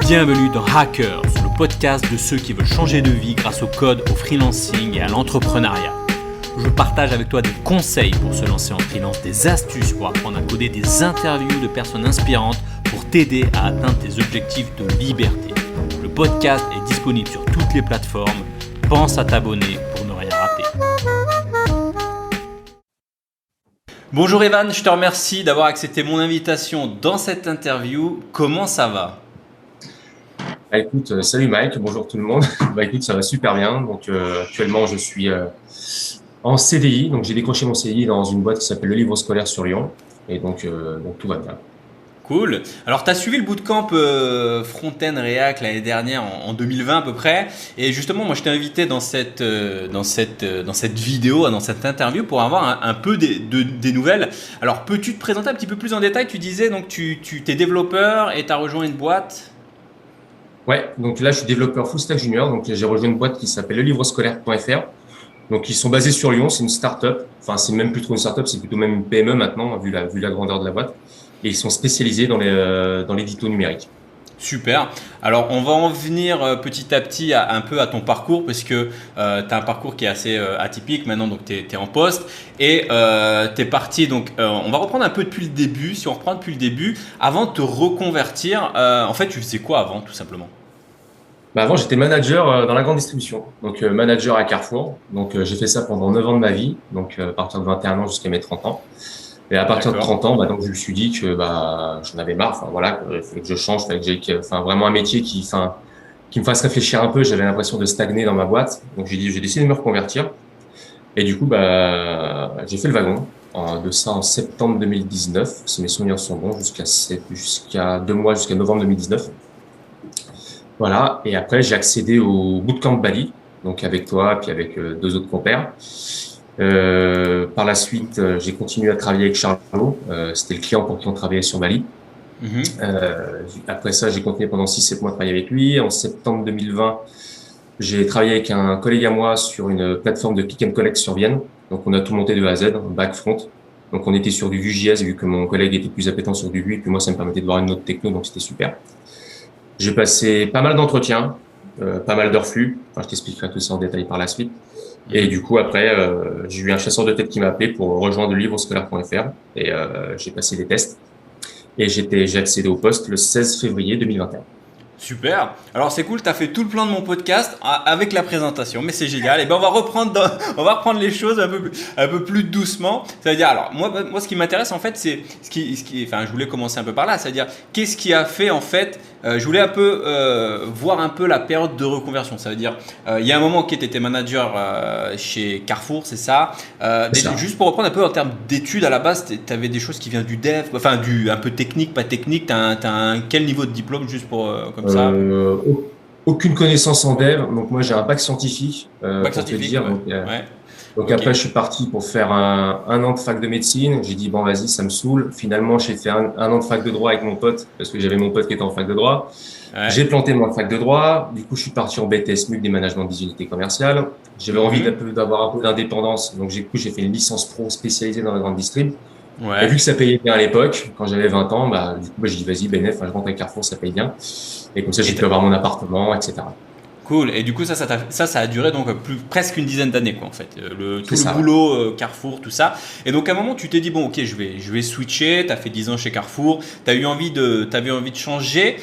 Bienvenue dans Hackers, le podcast de ceux qui veulent changer de vie grâce au code, au freelancing et à l'entrepreneuriat. Je partage avec toi des conseils pour se lancer en freelance, des astuces pour apprendre à coder, des interviews de personnes inspirantes pour t'aider à atteindre tes objectifs de liberté. Le podcast est disponible sur toutes les plateformes. Pense à t'abonner pour ne rien rater. Bonjour Evan, je te remercie d'avoir accepté mon invitation dans cette interview. Comment ça va ? Écoute, salut Mike, bonjour tout le monde. Écoute, ça va super bien. Donc actuellement, je suis en CDI. Donc j'ai décroché mon CDI dans une boîte qui s'appelle Le Livre Scolaire sur Lyon. Et donc tout va bien. Cool. Alors, tu as suivi le bootcamp Front-End React l'année dernière en 2020 à peu près. Et justement, moi, je t'ai invité dans cette vidéo, dans cette interview pour avoir un peu des nouvelles. Alors, peux-tu te présenter un petit peu plus en détail ? Tu disais donc tu es développeur et tu as rejoint une boîte. Ouais, donc là, je suis développeur full stack junior. Donc j'ai rejoint une boîte qui s'appelle lelivrescolaire.fr. Donc ils sont basés sur Lyon. C'est une start-up. Enfin, c'est même plus trop une start-up, c'est plutôt même une PME maintenant, vu la grandeur de la boîte. Et ils sont spécialisés dans l'édito numérique. Super. Alors, on va en venir petit à petit un peu à ton parcours parce que tu as un parcours qui est assez atypique maintenant, donc tu es en poste et tu es parti. Donc, on va reprendre un peu depuis le début. Si on reprend depuis le début, avant de te reconvertir, en fait, tu faisais quoi avant, tout simplement ? Avant, j'étais manager dans la grande distribution, donc manager à Carrefour. Donc, j'ai fait ça pendant 9 ans de ma vie, donc à partir de 21 ans jusqu'à mes 30 ans. Et à partir de 30 ans, donc je me suis dit que j'en avais marre. Enfin voilà, il fallait que je change, il fallait que j'ai vraiment un métier qui me fasse réfléchir un peu. J'avais l'impression de stagner dans ma boîte, donc j'ai décidé de me reconvertir. Et du coup, j'ai fait le wagon de ça en septembre 2019, si mes souvenirs sont bons, jusqu'à 2 mois, jusqu'à novembre 2019. Voilà. Et après, j'ai accédé au bootcamp Bali, donc avec toi, puis avec 2 autres compères. Par la suite, j'ai continué à travailler avec Charlot. C'était le client pour qui on travaillait sur Bali. Après ça, j'ai continué pendant 6-7 mois à travailler avec lui. En septembre 2020, j'ai travaillé avec un collègue à moi sur une plateforme de click and collect sur Vienne. Donc, on a tout monté de A à Z, back, front. Donc, on était sur du Vue.js vu que mon collègue était plus appétent sur du Vue. Et puis moi, ça me permettait de voir une autre techno, donc c'était super. J'ai passé pas mal d'entretiens, pas mal d'heures flux. Enfin, je t'expliquerai tout ça en détail par la suite. Et du coup, après, j'ai eu un chasseur de tête qui m'a appelé pour rejoindre le livrescolaire.fr et j'ai passé des tests et j'ai accédé au poste le 16 février 2021. Super. Alors c'est cool, tu as fait tout le plan de mon podcast avec la présentation, mais c'est génial. Et ben on va reprendre les choses un peu plus doucement. C'est-à-dire, alors moi ce qui m'intéresse en fait, c'est je voulais commencer un peu par là, c'est-à-dire qu'est-ce qui a fait en fait. Je voulais un peu voir un peu la période de reconversion. Ça veut dire, il y a un moment qui était manager chez Carrefour, c'est ça. Juste pour reprendre un peu en termes d'études à la base, tu avais des choses qui viennent du dev, enfin un peu technique, pas technique. T'as quel niveau de diplôme juste pour comme ça? Aucune connaissance en dev. Donc moi j'ai un bac scientifique. Bac scientifique. Te dire. Ouais. Donc okay. Après je suis parti pour faire un an de fac de médecine. J'ai dit bon vas-y ça me saoule. Finalement j'ai fait un an de fac de droit avec mon pote parce que j'avais mon pote qui était en fac de droit. Ouais. J'ai planté mon fac de droit. Du coup je suis parti en BTS MUC, déménagement des unités commerciales. J'avais envie d'avoir un peu d'indépendance. Donc j'ai fait une licence pro spécialisée dans la grande distrib. Ouais. Et vu que ça payait bien à l'époque, quand j'avais 20 ans, du coup j'ai dit vas-y Benef, je rentre à Carrefour, ça paye bien. Et comme ça j'ai pu avoir mon appartement, etc. Cool. Et du coup, ça a duré donc presque une dizaine d'années, quoi, en fait. Le boulot, Carrefour, tout ça. Et donc, à un moment, tu t'es dit, bon, ok, je vais switcher. Tu as fait 10 ans chez Carrefour. T'avais envie de changer.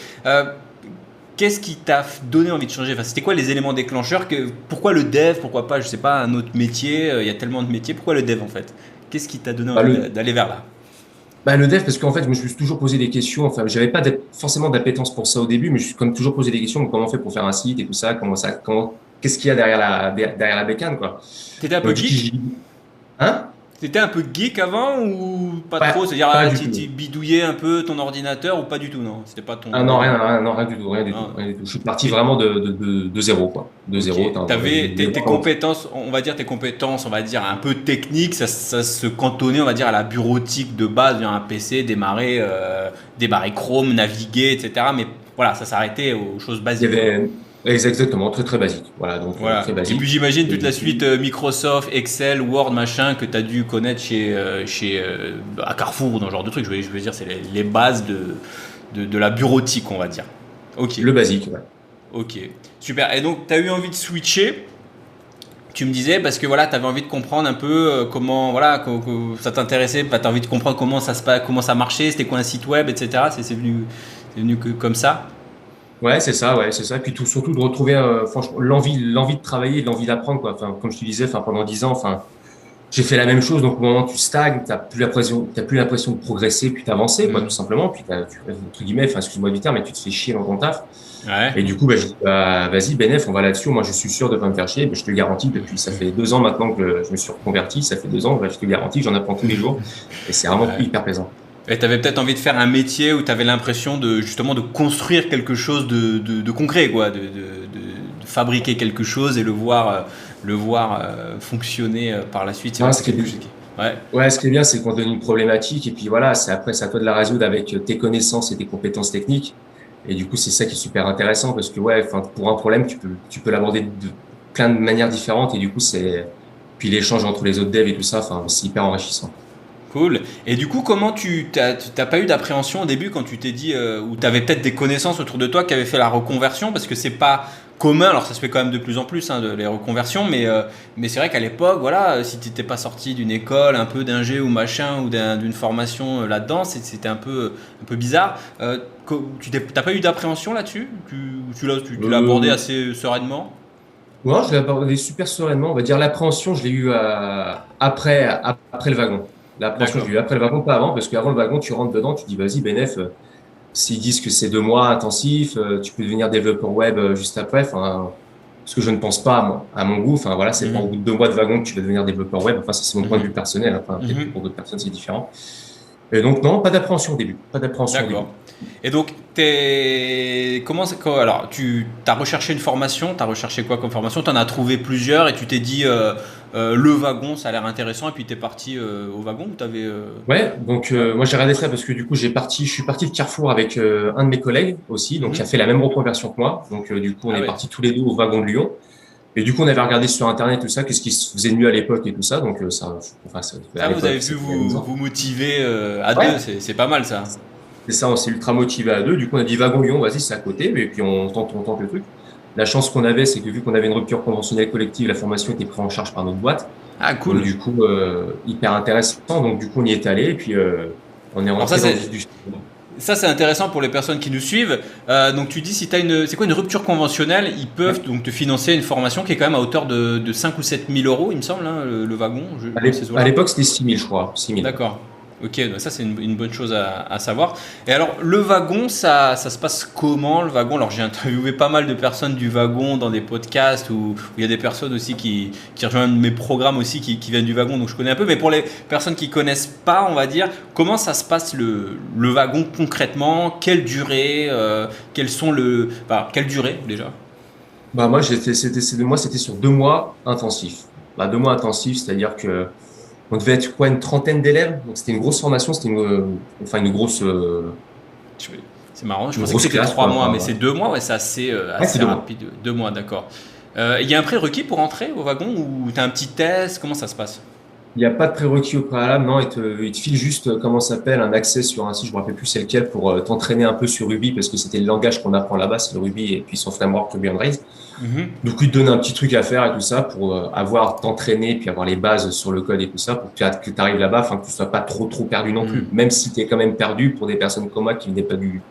Qu'est-ce qui t'a donné envie de changer ? Enfin, c'était quoi les éléments déclencheurs ? Pourquoi le dev ? Pourquoi pas, je sais pas, un autre métier ? Il y a tellement de métiers. Pourquoi le dev, en fait ? Qu'est-ce qui t'a donné envie d'aller vers là ? Le dev, parce qu'en fait, je me suis toujours posé des questions. Enfin, j'avais pas forcément d'appétence pour ça au début, mais je me suis quand même toujours posé des questions. Comment on fait pour faire un site et tout ça? Qu'est-ce qu'il y a derrière la bécane, quoi? T'étais un peu geek? Hein? T'étais un peu geek avant ou pas trop? C'est-à-dire, tu bidouillais un peu ton ordinateur ou pas du tout, non? C'était pas ton. Ah non, rien du tout. Je suis parti vraiment de zéro, quoi. De zéro. T'avais tes compétences, on va dire un peu techniques, ça se cantonnait, on va dire, à la bureautique de base, un PC, démarrer Chrome, naviguer, etc. Mais voilà, ça s'arrêtait aux choses basiques. Exactement, très très basique. Voilà, donc voilà. Très basique. Et puis j'imagine toute la suite Microsoft, Excel, Word, machin que tu as dû connaître à Carrefour ou dans ce genre de trucs. Je veux dire, c'est les bases de la bureautique, on va dire. Ok, Le basique, ouais. ok, super. Et donc, tu as eu envie de switcher, tu me disais, parce que voilà, tu avais envie de comprendre un peu comment, voilà, que ça t'intéressait, tu as envie de comprendre comment ça se passe, comment ça marchait, c'était quoi un site web, etc. C'est venu comme ça. Ouais, c'est ça, ouais, c'est ça. Puis tout, surtout de retrouver, franchement, l'envie de travailler, l'envie d'apprendre, quoi. Enfin, comme je te disais, enfin, pendant 10 ans, enfin, j'ai fait la même chose. Donc, au moment où tu stagnes, t'as plus l'impression de progresser, puis d'avancer, quoi, tout Hmm. simplement. Puis, entre guillemets, enfin, excuse-moi du terme, mais tu te fais chier dans ton taf. Ouais. Et du coup, bah, je dis, bah, vas-y, Benef, on va là-dessus. Moi, je suis sûr de pas me faire chier. Bah, je te le garantis. Depuis, ça fait 2 ans maintenant que je me suis reconverti. Ça fait 2 ans. Bah, je te le garantis, j'en apprends tous les jours. Et c'est vraiment Ouais. hyper plaisant. Et tu avais peut-être envie de faire un métier où tu avais l'impression de justement de construire quelque chose de concret, quoi, de fabriquer quelque chose et le voir fonctionner par la suite. C'est vrai Ouais, que c'est quelque chose qui. Ouais, ouais, ce qui est bien, c'est qu'on donne une problématique et puis voilà, c'est à toi de la résoudre avec tes connaissances et tes compétences techniques. Et du coup, c'est ça qui est super intéressant parce que ouais, enfin, pour un problème, tu peux l'aborder de plein de manières différentes et du coup, puis l'échange entre les autres devs et tout ça, enfin, c'est hyper enrichissant. cool. Et du coup, comment t'as pas eu d'appréhension au début quand tu t'es dit, ou tu avais peut-être des connaissances autour de toi qui avaient fait la reconversion, parce que c'est pas commun, alors ça se fait quand même de plus en plus, hein, les reconversions, mais c'est vrai qu'à l'époque, voilà, si tu n'étais pas sorti d'une école, un peu d'ingé ou machin, ou d'une formation là-dedans, c'était un peu bizarre. T'as pas eu d'appréhension là-dessus? Tu l'as abordé Euh, assez sereinement? ouais, je l'ai abordé super sereinement. On va dire l'appréhension, je l'ai eu après le wagon. L'appréhension, je D'accord. l'ai eu après le wagon, pas avant, parce qu'avant le wagon, tu rentres dedans, tu dis, vas-y, Benef, s'ils disent que c'est 2 mois intensifs, tu peux devenir développeur web juste après. Enfin, ce que je ne pense pas à mon goût. Enfin, voilà, c'est pas au bout Mhm. de 2 mois de wagon que tu vas devenir développeur web. Enfin, ça, c'est mon point de vue Mhm. personnel. Enfin, peut-être que Mhm. pour d'autres personnes, c'est différent. Et donc, non, pas d'appréhension au début. Pas d'appréhension au début. D'accord. Et donc, alors, tu as recherché une formation, tu as recherché quoi comme formation? Tu en as trouvé plusieurs et tu t'es dit le wagon, ça a l'air intéressant, et puis tu es parti au wagon ou t'avais. Ouais, donc Ouais. moi j'ai regardé ça parce que du coup je suis parti de Carrefour avec un de mes collègues aussi, donc qui a Mhm. fait la même reconversion que moi. Donc du coup on Ah est ouais. partis tous les deux au wagon de Lyon. Et du coup on avait regardé sur internet tout ça, qu'est-ce qui se faisait de mieux à l'époque et tout ça. Donc ça, enfin à Ah, vous avez l'époque pu c'était il y a 12 vous ans. motiver à deux, Ouais, c'est pas mal ça. c'est ça, on s'est ultra motivé à deux. Du coup on a dit wagon Lyon, vas-y c'est à côté, mais puis on tente le truc. La chance qu'on avait, c'est que vu qu'on avait une rupture conventionnelle collective, la formation était prise en charge par notre boîte. Ah, Donc cool. du coup hyper intéressant. Donc du coup on y est allé et puis on est Alors ça, rentré dans le vif du sujet. ça, c'est intéressant pour les personnes qui nous suivent. Donc tu dis si tu as c'est quoi une rupture conventionnelle, ils peuvent donc te financer une formation qui est quand même à hauteur de 5 ou 7 000 euros, il me semble, hein, le wagon, dans ces À eaux-là. l'époque, c'était 6 000, je crois. 6 000. D'accord. Ok, donc ça c'est une bonne chose à savoir. Et alors le wagon, ça se passe comment le wagon? Alors j'ai interviewé pas mal de personnes du wagon dans des podcasts où il y a des personnes aussi qui rejoignent mes programmes aussi qui viennent du wagon, donc je connais un peu. Mais pour les personnes qui connaissent pas, on va dire, comment ça se passe le wagon concrètement? Quelle durée? Quels sont quelle durée déjà? Bah, moi, c'était sur 2 mois intensifs. Bah, 2 mois intensifs, c'est-à-dire que on devait être quoi, une trentaine d'élèves. Donc, c'était une grosse formation, c'était enfin, Je- C'est marrant, je une pensais que grosse c'était classe, 3 mois, mais quoi. c'est 2 mois, ouais, c'est Ouais, c'est assez 2 mois. rapide. 2 mois, d'accord. Il y a un prérequis pour entrer au wagon ou tu as un petit test? Comment ça se passe? Il n'y a pas de prérequis au préalable, non, il te file juste, comment ça s'appelle, un accès sur un site, je me rappelle plus c'est lequel, pour t'entraîner un peu sur Ruby, parce que c'était le langage qu'on apprend là-bas, c'est le Ruby et puis son framework Ruby on Rails. Mhm. Donc, il te donne un petit truc à faire et tout ça pour t'entraîner, puis avoir les bases sur le code et tout ça, pour que tu arrives là-bas, enfin, que tu sois pas trop perdu non plus. Mhm. Même si tu es quand même perdu pour des personnes comme moi qui venaient Donc pas du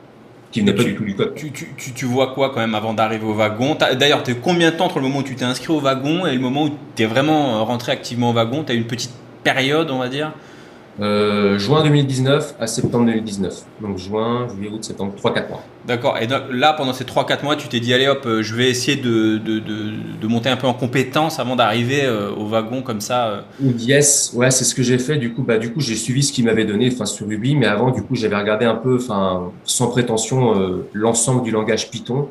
tout du code. tu vois quoi quand même avant d'arriver au wagon? D'ailleurs, t'es combien de temps entre le moment où tu t'es inscrit au wagon et le moment où tu es vraiment rentré activement au wagon? Tu as une petite période, on va dire? Juin 2019 à septembre 2019. Donc, juin, juillet, août, septembre, 3-4 mois. D'accord. Et donc, là, pendant ces 3 4 mois, tu t'es dit, allez hop, je vais essayer de monter un peu en compétence avant d'arriver au wagon comme ça. Yes, ouais, c'est ce que j'ai fait. Du coup, j'ai suivi ce qu'il m'avait donné, enfin, sur Ruby, mais avant, du coup, j'avais regardé un peu, enfin, sans prétention, l'ensemble du langage Python.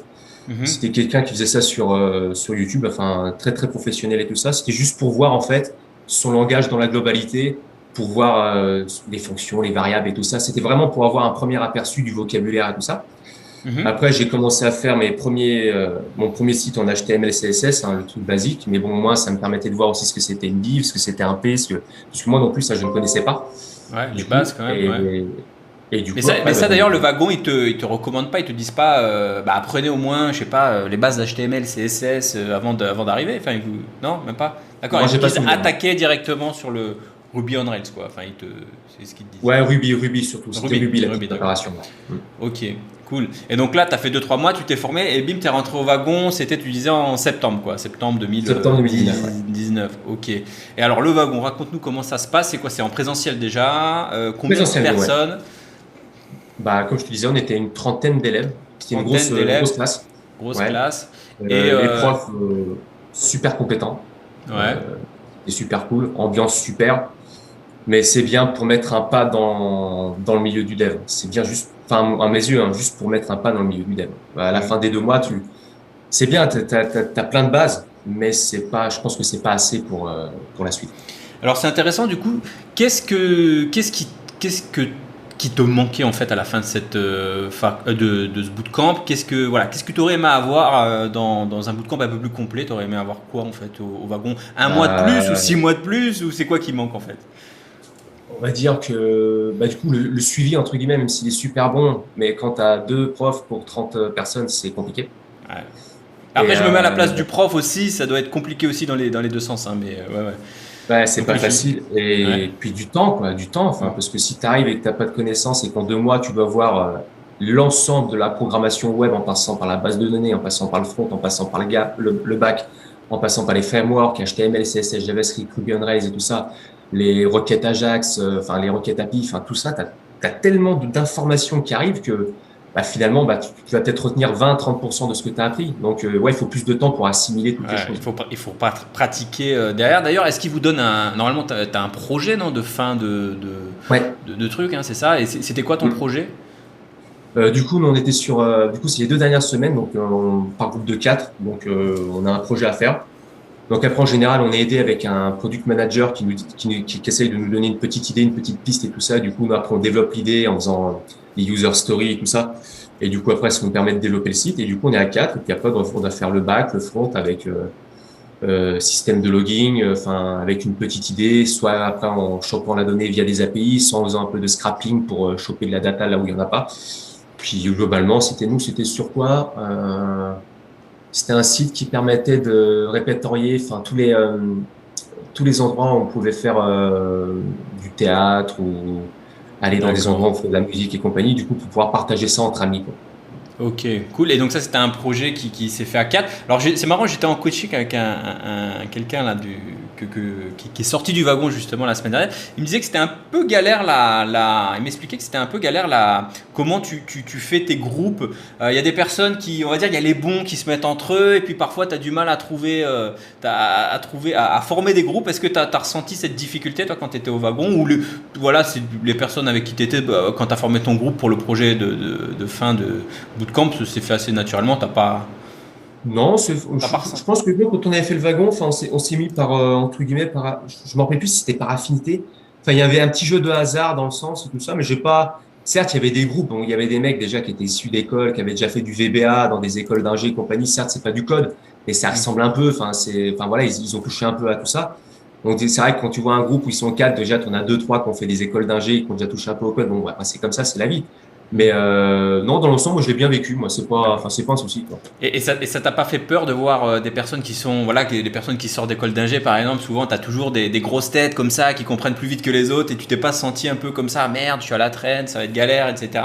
Mhm. C'était quelqu'un qui faisait ça sur YouTube, enfin, très, très professionnel et tout ça. C'était juste pour voir, en fait, son langage dans la globalité, pour voir, les fonctions, les variables et tout ça. C'était vraiment pour avoir un premier aperçu du vocabulaire et tout ça. Mhm. Après, j'ai commencé à faire mon premier site en HTML, CSS, hein, le truc basique. Mais bon, moi, ça me permettait de voir aussi ce que c'était une div, ce que c'était un P, parce que moi non plus, ça, je ne connaissais pas, Ouais, les du bases coup. quand même, ouais. Et du Mais coup, ça, après, mais bah, ça d'ailleurs, le wagon, ils te recommandent pas, ils te disent pas, apprenez au moins, je sais pas, les bases d'HTML, CSS avant d'arriver. Enfin, non, même pas. D'accord, moi, ils vous j'ai pas disent souvenir. attaquer directement sur le Ruby on Rails, quoi. Enfin, c'est ce qu'ils te disent. Ouais, Ruby surtout. C'était Ruby, Ruby la petite Ruby, d'accord. préparation. Ouais. Ok, cool. Et donc là, tu as fait 2-3 mois, tu t'es formé et bim, tu es rentré au wagon. C'était, tu disais, en septembre, quoi. Septembre Septembre 2019. Ouais. 2019. Ok. Et alors, le wagon, raconte-nous comment ça se passe. C'est quoi? C'est en présentiel déjà? Combien de Présentiel, ouais. personnes? Bah, comme je te disais, on était une trentaine d'élèves. C'était une Trentaine grosse d'élèves, classe. grosse Ouais. classe. Et Les profs super compétents. ouais, C'est super cool. Ambiance super. Mais c'est bien pour mettre un pas dans le milieu du dev. C'est bien juste, enfin, à mes yeux, hein, juste pour mettre un pas dans le milieu du dev. À la fin des 2 mois, c'est bien, t'as plein de bases, mais je pense que c'est pas assez pour la suite. alors c'est intéressant du coup. Qu'est-ce que qui te manquait en fait à la fin de cette de ce bootcamp? Qu'est-ce que tu aurais aimé avoir dans un bootcamp un peu plus complet? Tu aurais aimé avoir quoi en fait au wagon? Un mois de plus ou Euh, 6 mois de plus ou c'est quoi qui manque en fait? on va dire que, bah, du coup, le suivi, entre guillemets, même s'il est super bon, mais quand t'as 2 profs pour 30 personnes, c'est compliqué. Ouais. Et, Après je me mets à la place du prof aussi, ça doit être compliqué aussi dans les deux sens, hein, mais ouais ouais. ouais, c'est pas Simplifie. facile. Ouais. Et puis du temps, quoi, du temps. Enfin, parce que si tu arrives et que t'as pas de connaissances et qu'en 2 mois, tu dois voir l'ensemble de la programmation web en passant par la base de données, en passant par le front, en passant par le back, en passant par les frameworks, HTML, CSS, JavaScript, Ruby on Rails et tout ça, les requêtes Ajax, enfin, les requêtes API, enfin, tout ça, t'as tellement d'informations qui arrivent que, bah, finalement, bah, tu vas peut-être retenir 20-30% de ce que tu as appris. Donc, ouais, il faut plus de temps pour assimiler toutes les Ouais, choses. il faut pas pratiquer derrière. D'ailleurs, est-ce qu'il vous donne normalement, tu as un projet, non, de fin Ouais. de trucs, hein, c'est ça? Et c'était quoi ton Mm. projet? Du coup, nous, on était du coup, c'est les 2 dernières semaines, donc par groupe de 4. Donc, on a un projet à faire. Donc après, en général, on est aidé avec un product manager qui essaye de nous donner une petite idée, une petite piste et tout ça. Du coup, nous, après, on développe l'idée en faisant les user stories et tout ça. Et du coup, après, ça nous permet de développer le site. Et du coup, on est à 4. Et puis après, on doit faire le back, le front avec système de logging, enfin, avec une petite idée, soit après en chopant la donnée via des API, soit en faisant un peu de scrapping pour choper de la data là où il y en a pas. Puis globalement, c'était sur quoi? C'était un site qui permettait de répertorier, enfin tous les endroits où on pouvait faire du théâtre ou aller dans des D'accord. endroits où on fait de la musique et compagnie. Du coup, pour pouvoir partager ça entre amis, quoi. Ok, cool. Et donc ça, c'était un projet qui s'est fait à 4. Alors c'est marrant, j'étais en coaching avec quelqu'un là qui est sorti du wagon justement la semaine dernière. Il me disait que c'était un peu galère il m'expliquait que c'était un peu galère comment tu fais tes groupes. Il y a des personnes on va dire, il y a les bons qui se mettent entre eux et puis parfois tu as du mal à trouver, à former des groupes. Est-ce que tu as ressenti cette difficulté toi quand tu étais au wagon ou voilà, c'est les personnes avec qui tu étais quand tu as formé ton groupe pour le projet de fin de bootcamp, c'est fait assez naturellement, Non, t'as pas ressenti. je pense que nous, quand on avait fait le wagon, enfin, on s'est mis par, entre guillemets, je m'en rappelle plus si c'était par affinité. Enfin, il y avait un petit jeu de hasard dans le sens et tout ça, mais j'ai pas, certes, il y avait des groupes, bon, il y avait des mecs déjà qui étaient issus d'écoles, qui avaient déjà fait du VBA dans des écoles d'ingé et compagnie. Certes, c'est pas du code, mais ça ressemble un peu, enfin, voilà, ils ont touché un peu à tout ça. Donc, c'est vrai que quand tu vois un groupe où ils sont 4, déjà, tu en as 2, 3 qui ont fait des écoles d'ingé, qui ont déjà touché un peu au code. Bon, ouais, c'est comme ça, c'est la vie. Mais non, dans l'ensemble, moi, je l'ai bien vécu. Moi, D'accord. c'est pas un souci, quoi. Et ça t'a pas fait peur de voir des personnes qui sont, voilà, des personnes qui sortent d'école d'ingé par exemple, souvent tu as toujours des grosses têtes comme ça qui comprennent plus vite que les autres et tu t'es pas senti un peu comme ça, merde, je suis à la traîne, ça va être galère, etc.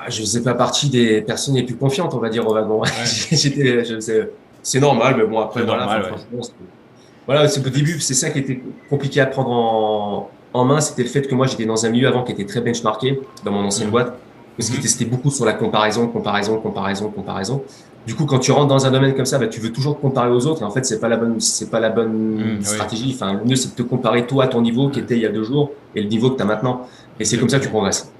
Je faisais pas partie des personnes les plus confiantes, on va dire, au wagon. Ouais, C'est normal, mais bon, après, c'est voilà, enfin, normal, ouais. franchement, voilà, c'est au début, c'est ça qui était compliqué à prendre en main, c'était le fait que moi, j'étais dans un milieu avant qui était très benchmarké, dans mon ancienne Mhm. boîte, parce qu'il Mhm. testait beaucoup sur la comparaison, comparaison, comparaison, comparaison. Du coup, quand tu rentres dans un domaine comme ça, bah, tu veux toujours te comparer aux autres, et en fait, c'est pas la bonne Mhm, oui. stratégie. Enfin, le mieux, c'est de te comparer toi à ton niveau qui était il y a 2 jours et le niveau que tu as maintenant. Et c'est comme ça que tu Exactement. progresses.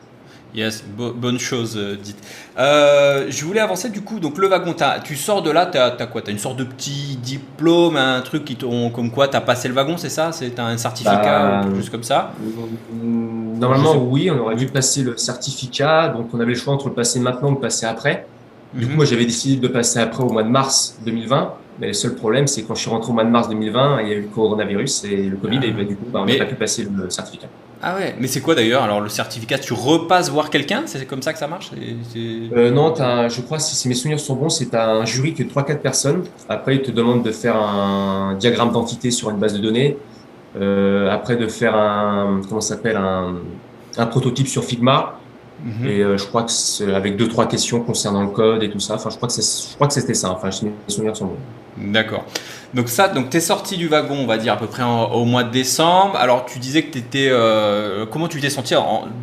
Yes, bonne chose dite. Je voulais avancer du coup, donc le wagon, tu sors de là, t'as quoi? T'as une sorte de petit diplôme, un truc comme quoi t'as passé le wagon, c'est ça? T'as un certificat ou Bah, quelque chose comme ça? Ou je normalement, sais. oui, on aurait dû passer le certificat. Donc, on avait le choix entre le passer maintenant ou le passer après. Du coup, Mhm. moi, j'avais décidé de le passer après au mois de mars 2020. Mais le seul problème, c'est quand je suis rentré au mois de mars 2020, il y a eu le coronavirus et le Covid, et bah, Ah. du coup, bah, on n'a pas Mais pu passer le certificat. Ah ouais, mais c'est quoi d'ailleurs? Alors le certificat, tu repasses voir quelqu'un? C'est comme ça que ça marche? Non, je crois, si mes souvenirs sont bons, c'est un jury que trois quatre personnes. Après, ils te demandent de faire un diagramme d'entité sur une base de données. Après, de faire comment ça s'appelle, un prototype sur Figma. Mhm. Et je crois que c'est avec deux, trois questions concernant le code et tout ça. Enfin, je crois que c'était ça. Enfin, si mes souvenirs sont bons. D'accord. Donc t'es sorti du wagon, on va dire à peu près au mois de décembre. Alors tu disais que t'étais, comment tu t'es senti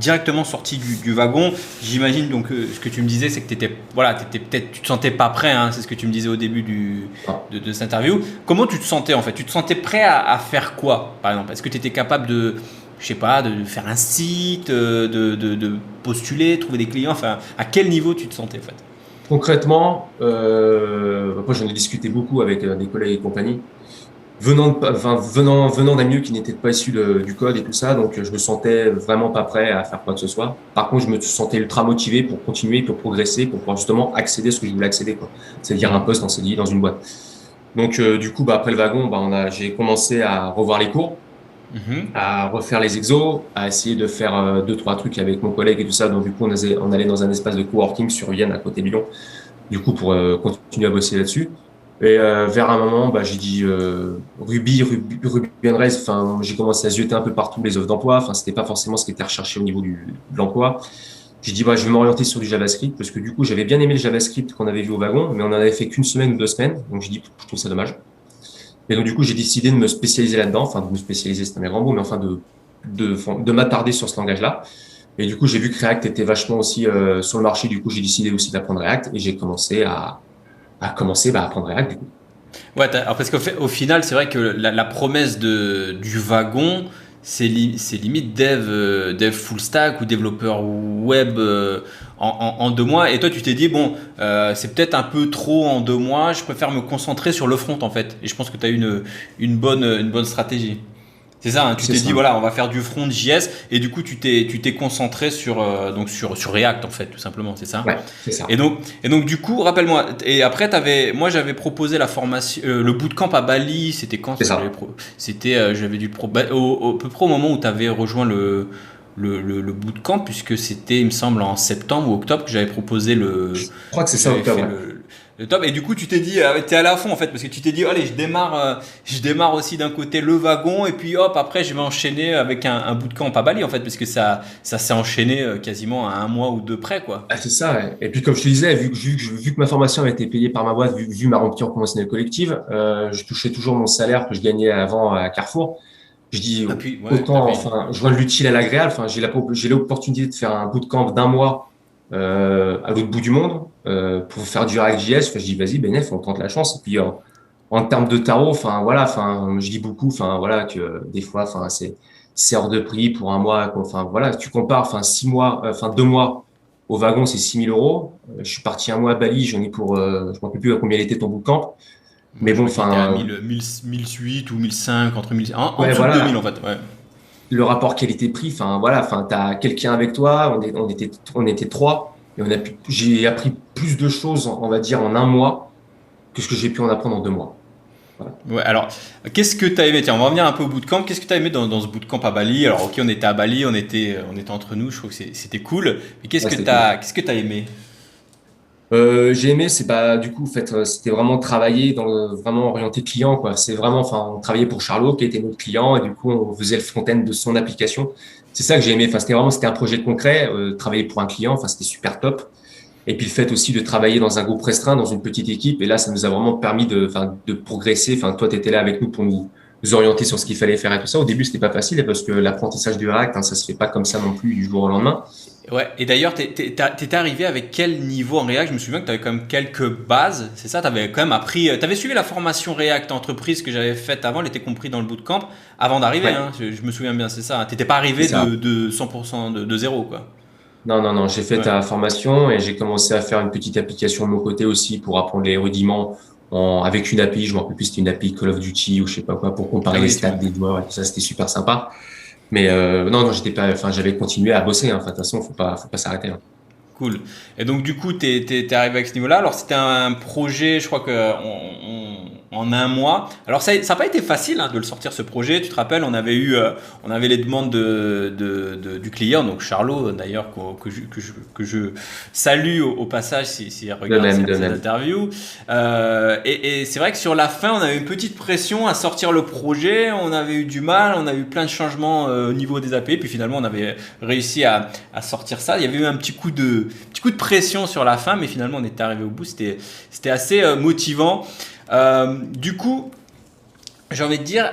directement sorti du wagon? J'imagine donc ce que tu me disais, c'est que t'étais peut-être, tu te sentais pas prêt, hein, c'est ce que tu me disais au début Ah. de cette interview. Comment tu te sentais en fait? Tu te sentais prêt à faire quoi, par exemple? Est-ce que tu étais capable de, je sais pas, de faire un site, de postuler, trouver des clients? Enfin, à quel niveau tu te sentais en fait? Concrètement, moi j'en ai discuté beaucoup avec des collègues et compagnie, venant d'un milieu qui n'était pas issu du code et tout ça, donc je me sentais vraiment pas prêt à faire quoi que ce soit. Par contre, je me sentais ultra motivé pour continuer, pour progresser, pour pouvoir justement accéder à ce que je voulais accéder, quoi. C'est-à-dire un poste en CDI dans une boîte. Donc du coup, après le wagon, j'ai commencé à revoir les cours, Mhm. à refaire les exos, à essayer de faire deux, trois trucs avec mon collègue et tout ça. Donc du coup, on allait dans un espace de coworking sur Vienne, à côté de Lyon, du coup, pour continuer à bosser là-dessus. Et vers un moment, j'ai dit Ruby on Rails. Enfin, j'ai commencé à zioter un peu partout les offres d'emploi. Enfin, c'était pas forcément ce qui était recherché au niveau de l'emploi. J'ai dit, je vais m'orienter sur du JavaScript parce que du coup, j'avais bien aimé le JavaScript qu'on avait vu au wagon, mais on en avait fait qu'une semaine ou 2 semaines. Donc, j'ai dit, je trouve ça dommage. Et donc, du coup, j'ai décidé de me spécialiser là-dedans. Enfin, de me spécialiser, c'est un grand mot, mais enfin, de m'attarder sur ce langage-là. Et du coup, j'ai vu que React était vachement aussi sur le marché. Du coup, j'ai décidé aussi d'apprendre React et j'ai commencé à apprendre React. Du coup. Ouais, alors parce au final, c'est vrai que la promesse du wagon, c'est limite dev full stack ou développeur web en 2 mois. Et toi, tu t'es dit, bon, c'est peut-être un peu trop en 2 mois, je préfère me concentrer sur le front en fait. Et je pense que tu as une bonne stratégie. C'est ça, hein, tu C'est t'es dit, ça. voilà, on va faire du front JS, et du coup, tu t'es concentré sur React en fait, tout simplement, c'est ça? Ouais, c'est ça. Et donc, du coup, rappelle-moi. Et après, moi, j'avais proposé la formation, le bootcamp à Bali. C'était quand C'est ça? ça. J'avais dû au peu près au moment où tu avais rejoint le bootcamp, puisque c'était, il me semble, en septembre ou octobre que j'avais proposé Je crois que c'est que ça j'avais octobre. fait Ouais. le top. Et du coup, tu t'es dit, t'es allé à fond en fait, parce que tu t'es dit, allez, je démarre aussi d'un côté le wagon, et puis hop, après, je vais enchaîner avec un bootcamp à Bali en fait, parce que ça s'est enchaîné quasiment à 1 mois ou 2 près, quoi. C'est ça. Ouais. Et puis, comme je te disais, vu que ma formation avait été payée par ma boîte, vu ma rupture conventionnelle collective, je touchais toujours mon salaire que je gagnais avant à Carrefour. Je dis Ah puis, ouais, autant, enfin, joindre l'utile à l'agréable. Enfin, j'ai l'opportunité de faire un bootcamp d'1 mois à l'autre bout du monde pour faire du React.js. Enfin, je dis vas-y, Benef, on tente la chance. Et puis en termes de tarot, enfin voilà, enfin, je dis beaucoup, enfin voilà que des fois, enfin c'est hors de prix pour 1 mois. Enfin voilà, tu compares, enfin 6 mois, enfin 2 mois au wagon, c'est 6 000 euros. Je suis parti 1 mois à Bali, j'en ai pour, je ne me rappelle plus à combien il était ton bootcamp. moi, Mais je bon, crois qu'il était à enfin 1008 ou 1005, entre 1000, en ouais, dessous de 2000 voilà. en fait. Ouais. Le rapport qualité-prix, enfin voilà, enfin t'as quelqu'un avec toi, on était trois et j'ai appris plus de choses, on va dire en 1 mois que ce que j'ai pu en apprendre en 2 mois. Voilà. Ouais, alors, qu'est-ce que tu as aimé? Tiens, on va revenir un peu au bootcamp. Qu'est-ce que tu as aimé dans ce bootcamp à Bali? Alors, ok, on était à Bali, on était entre nous, je trouve que c'était cool. Mais Ouais, c'était cool. qu'est-ce que tu as aimé? J'ai aimé, c'est du coup, en fait, c'était vraiment travailler vraiment orienté client, quoi. C'est vraiment, enfin, on travaillait pour Charlot, qui était notre client, et du coup, on faisait le front-end de son application. C'est ça que j'ai aimé. Enfin, c'était un projet concret, travailler pour un client. Enfin, c'était super top. Et puis le fait aussi de travailler dans un groupe restreint, dans une petite équipe. Et là, ça nous a vraiment permis de progresser. Enfin, toi, tu étais là avec nous pour nous orienter sur ce qu'il fallait faire et tout ça. Au début, c'était pas facile parce que l'apprentissage du React, hein, ça se fait pas comme ça non plus du jour au lendemain. Ouais, et d'ailleurs, t'étais arrivé avec quel niveau en React? Je me souviens que tu avais quand même quelques bases, c'est ça? Tu avais quand même appris. Tu avais suivi la formation React entreprise que j'avais faite avant, elle était comprise dans le bootcamp, avant d'arriver, Ouais, hein, je me souviens bien, c'est ça. T'étais pas c'est arrivé ça. de 100% de zéro, quoi. Non, non, non, j'ai fait Ouais. ta formation et j'ai commencé à faire une petite application de mon côté aussi pour apprendre les rudiments avec une API. Je me rappelle plus, c'était une API Call of Duty ou je sais pas quoi pour Ah comparer les oui, stats des joueurs et tout ça. C'était super sympa. Mais non, non, j'étais pas, enfin, j'avais continué à bosser. Hein. Enfin, de toute façon, faut pas s'arrêter. Hein. cool. Et donc du coup, t'es arrivé avec ce niveau-là. Alors c'était un projet, je crois que en un mois. Alors ça n'a pas été facile de le sortir ce projet. Tu te rappelles, on avait les demandes du client, donc Charlot d'ailleurs que je salue au passage s'il regarde cette interview. Et c'est vrai que sur la fin, on avait une petite pression à sortir le projet. On avait eu du mal, on a eu plein de changements au niveau des API. Puis finalement, on avait réussi à sortir ça. Il y avait eu un petit coup de pression sur la fin, mais finalement, on était arrivé au bout. C'était assez motivant. Du coup, j'ai envie de dire,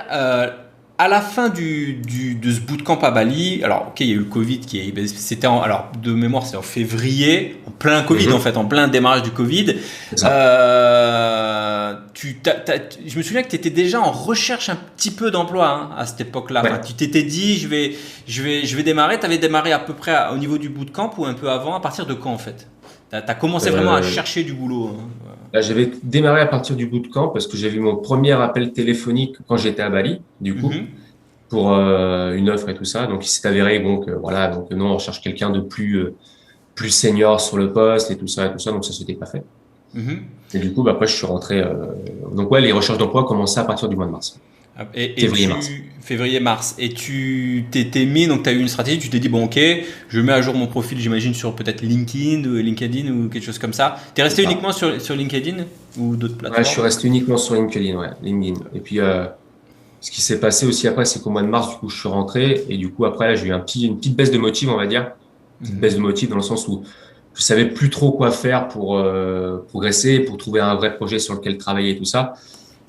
à la fin de ce bootcamp à Bali, alors ok, il y a eu le Covid c'était alors de mémoire, c'est en février, en plein Covid en fait, en plein démarrage du Covid. Je me souviens que tu étais déjà en recherche un petit peu d'emploi à cette époque-là. Ouais. Enfin, tu t'étais dit, je vais démarrer. Tu avais démarré à peu près au niveau du bootcamp ou un peu avant. À partir de quand en fait? Tu as commencé vraiment à chercher du boulot Là, j'avais démarré à partir du bootcamp parce que j'avais eu mon premier appel téléphonique quand j'étais à Bali, du coup, pour une offre et tout ça. Donc, il s'est avéré donc non, on recherche quelqu'un de plus senior sur le poste et tout ça. Donc, ça s'était pas fait. Et du coup, après, je suis rentré. Donc, ouais, les recherches d'emploi commençaient à partir du mois de mars. Février-mars. Et tu t'étais mis, donc tu as eu une stratégie, tu t'es dit, bon, ok, je mets à jour mon profil, j'imagine, sur peut-être LinkedIn ou quelque chose comme ça. Tu es resté uniquement sur LinkedIn ou d'autres plateformes? Ouais, je suis resté uniquement sur LinkedIn, ouais, LinkedIn. Et puis, ce qui s'est passé aussi après, c'est qu'au mois de mars, du coup, je suis rentré. Et du coup, après, là, j'ai eu une petite baisse de motive, on va dire. Une petite baisse de motive dans le sens où je savais plus trop quoi faire pour progresser, pour trouver un vrai projet sur lequel travailler et tout ça.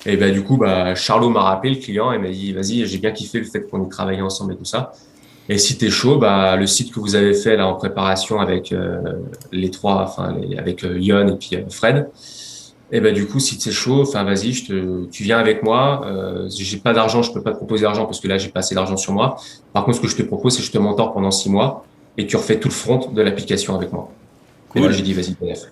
Et du coup, Charlot m'a rappelé, le client, et m'a dit, vas-y, j'ai bien kiffé le fait qu'on ait travaillé ensemble et tout ça. Et si t'es chaud, le site que vous avez fait là en préparation avec les trois, avec Yon et puis Fred. Et du coup, si t'es chaud, vas-y, tu viens avec moi. J'ai pas d'argent, je peux pas te proposer d'argent parce que là, j'ai pas assez d'argent sur moi. Par contre, ce que je te propose, c'est que je te mentore pendant 6 mois et tu refais tout le front de l'application avec moi. Cool. Et là, j'ai dit, vas-y, PF.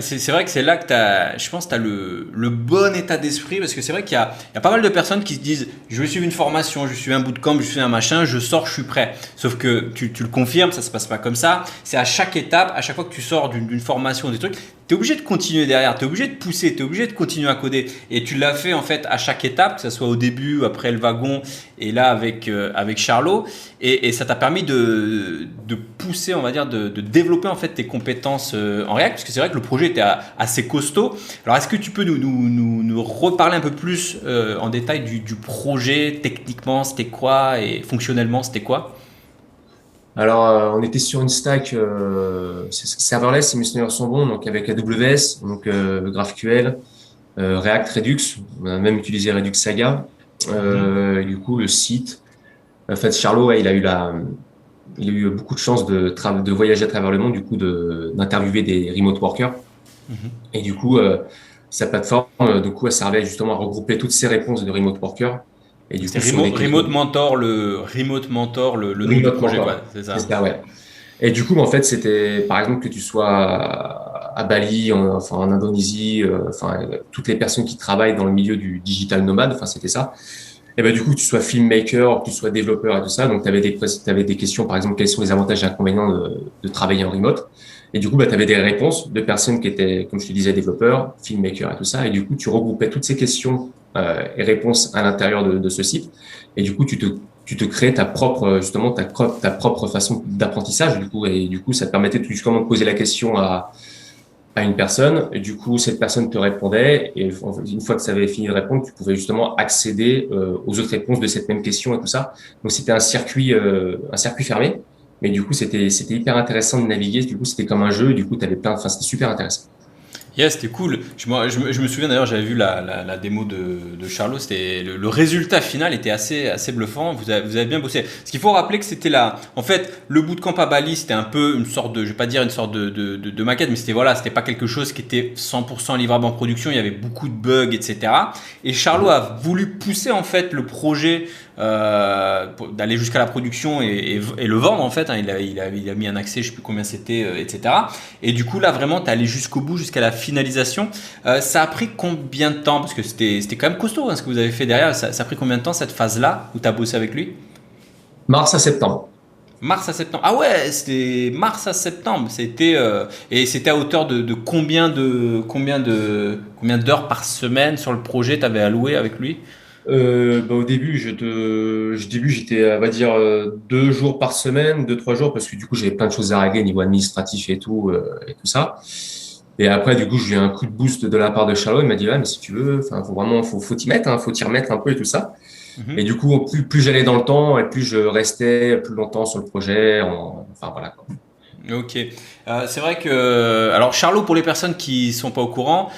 C'est vrai que c'est là que je pense que tu as le bon état d'esprit, parce que c'est vrai qu'il y a pas mal de personnes qui se disent, je vais suivre une formation, je suis un bootcamp, je suis un machin, je sors, je suis prêt. Sauf que tu le confirmes, ça se passe pas comme ça. C'est à chaque étape, à chaque fois que tu sors d'une formation, des trucs, tu es obligé de continuer derrière, tu es obligé de pousser, tu es obligé de continuer à coder. Et tu l'as fait en fait à chaque étape, que ce soit au début, après le wagon, et là avec Charlot. Et ça t'a permis de pousser, on va dire, de développer en fait tes compétences en React, parce que c'est vrai que le projet était assez costaud. Alors, est-ce que tu peux nous reparler un peu plus en détail du projet? Techniquement, c'était quoi? Et fonctionnellement, c'était quoi? Alors, on était sur une stack serverless, si mes souvenirs sont bons, donc avec AWS, donc GraphQL, React, Redux. On a même utilisé Redux Saga. Et du coup, le site. En fait, Charlot, il a eu beaucoup de chance de voyager à travers le monde, du coup, d'interviewer des remote workers. Et du coup, sa plateforme, elle servait justement à regrouper toutes ces réponses de remote workers. Et du coup, Remote Mentor, le nom du projet, quoi. C'est ça, ouais. Et du coup, en fait, c'était, par exemple, que tu sois à Bali, en Indonésie, toutes les personnes qui travaillent dans le milieu du digital nomade, c'était ça. Et du coup, que tu sois filmmaker, que tu sois développeur et tout ça, donc tu avais des questions, par exemple, quels sont les avantages et inconvénients de travailler en remote. Et du coup, tu avais des réponses de personnes qui étaient, comme je te disais, développeurs, filmmakers et tout ça. Et du coup, tu regroupais toutes ces questions et réponses à l'intérieur de ce site. Et du coup, tu te crées ta propre façon d'apprentissage, du coup. Et du coup, ça te permettait de justement de poser la question à une personne. Et du coup, cette personne te répondait. Et une fois que ça avait fini de répondre, tu pouvais justement accéder aux autres réponses de cette même question et tout ça. Donc, c'était un circuit fermé. Mais du coup, c'était hyper intéressant de naviguer. Du coup, c'était comme un jeu. Du coup, c'était super intéressant. Yes, c'était cool. Je me souviens d'ailleurs, j'avais vu la démo de Charlot. C'était le résultat final était assez bluffant. Vous avez bien bossé. Ce qu'il faut rappeler que c'était en fait, le bootcamp à Bali, c'était un peu une sorte je vais pas dire une sorte de maquette, mais c'était pas quelque chose qui était 100% livrable en production. Il y avait beaucoup de bugs, etc. Et Charlot a voulu pousser en fait le projet d'aller jusqu'à la production et le vendre en fait. Il a mis un accès, je sais plus combien c'était, etc. Et du coup là vraiment, t'es allé jusqu'au bout, jusqu'à la finalisation. Ça a pris combien de temps? Parce que c'était quand même costaud ce que vous avez fait derrière. Ça a pris combien de temps cette phase-là où tu as bossé avec lui? Mars à septembre. Mars à septembre. Ah ouais, c'était mars à septembre. Et c'était à hauteur de combien d'heures par semaine sur le projet tu avais alloué avec lui? Au début, j'étais, on va dire, 2 jours par semaine, 2, 3 jours, parce que du coup, j'avais plein de choses à régler niveau administratif et tout ça. Et après, du coup, j'ai eu un coup de boost de la part de Charlot. Il m'a dit, ouais, mais si tu veux, enfin, faut t'y mettre, hein, faut t'y remettre un peu et tout ça. Et Mhm. du coup, plus j'allais dans le temps et plus je restais plus longtemps sur le projet. Enfin, voilà, quoi. Ok. C'est vrai que alors Charlot, pour les personnes qui sont pas au courant,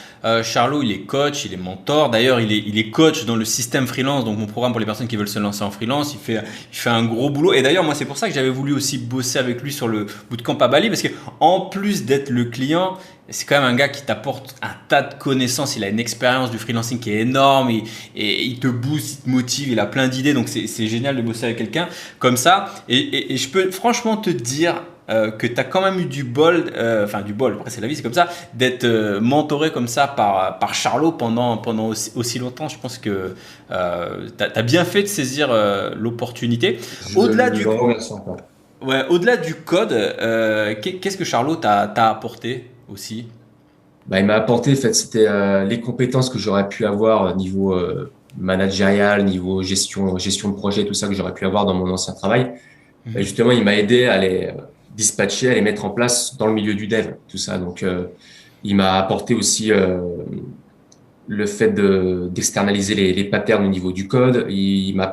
Charlot il est coach, il est mentor. D'ailleurs il est coach dans le système freelance, donc mon programme pour les personnes qui veulent se lancer en freelance. Il fait un gros boulot. Et d'ailleurs moi c'est pour ça que j'avais voulu aussi bosser avec lui sur le bootcamp à Bali, parce que en plus d'être le client, c'est quand même un gars qui t'apporte un tas de connaissances. Il a une expérience du freelancing qui est énorme, et il te booste, il te motive, il a plein d'idées. Donc c'est génial de bosser avec quelqu'un comme ça. Et je peux franchement te dire que tu as quand même eu du bol, enfin du bol, après c'est la vie, c'est comme ça, d'être mentoré comme ça par Charlot pendant aussi longtemps. Je pense que tu as bien fait de saisir l'opportunité. Je Au-delà le du, remercie encore. ouais, au-delà du code, qu'est-ce que Charlot t'a apporté aussi? Bah, il m'a apporté, en fait, c'était les compétences que j'aurais pu avoir niveau managérial, niveau gestion de projet, tout ça que j'aurais pu avoir dans mon ancien travail. Et Mhm. justement, il m'a aidé à les dispatcher, à les mettre en place dans le milieu du dev, tout ça. Donc, il m'a apporté aussi le fait d'externaliser les patterns au niveau du code. Il m'a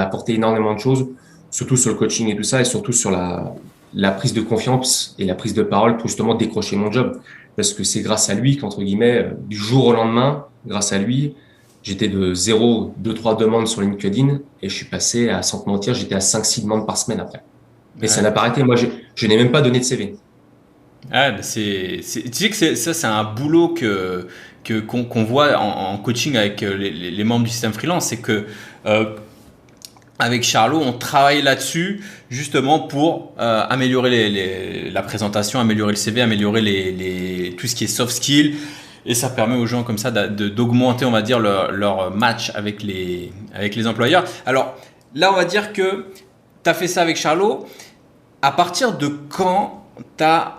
apporté énormément de choses, surtout sur le coaching et tout ça, et surtout sur la prise de confiance et la prise de parole pour justement décrocher mon job. Parce que c'est grâce à lui qu'entre guillemets, du jour au lendemain, grâce à lui, j'étais de 0, 2, 3 demandes sur LinkedIn et je suis passé à, sans te mentir, j'étais à 5, 6 demandes par semaine après. Et ça Ouais. n'a pas arrêté. Moi, je n'ai même pas donné de CV. Ah, bah tu sais que ça, c'est un boulot qu'on voit en coaching avec les membres du système freelance. C'est que euh, avec Charlot, on travaille là-dessus justement pour améliorer la présentation, améliorer le CV, améliorer tout ce qui est soft skills. Et ça permet aux gens comme ça d'augmenter, on va dire, leur match avec les employeurs. Alors là, on va dire que tu as fait ça avec Charlot. À partir de quand tu as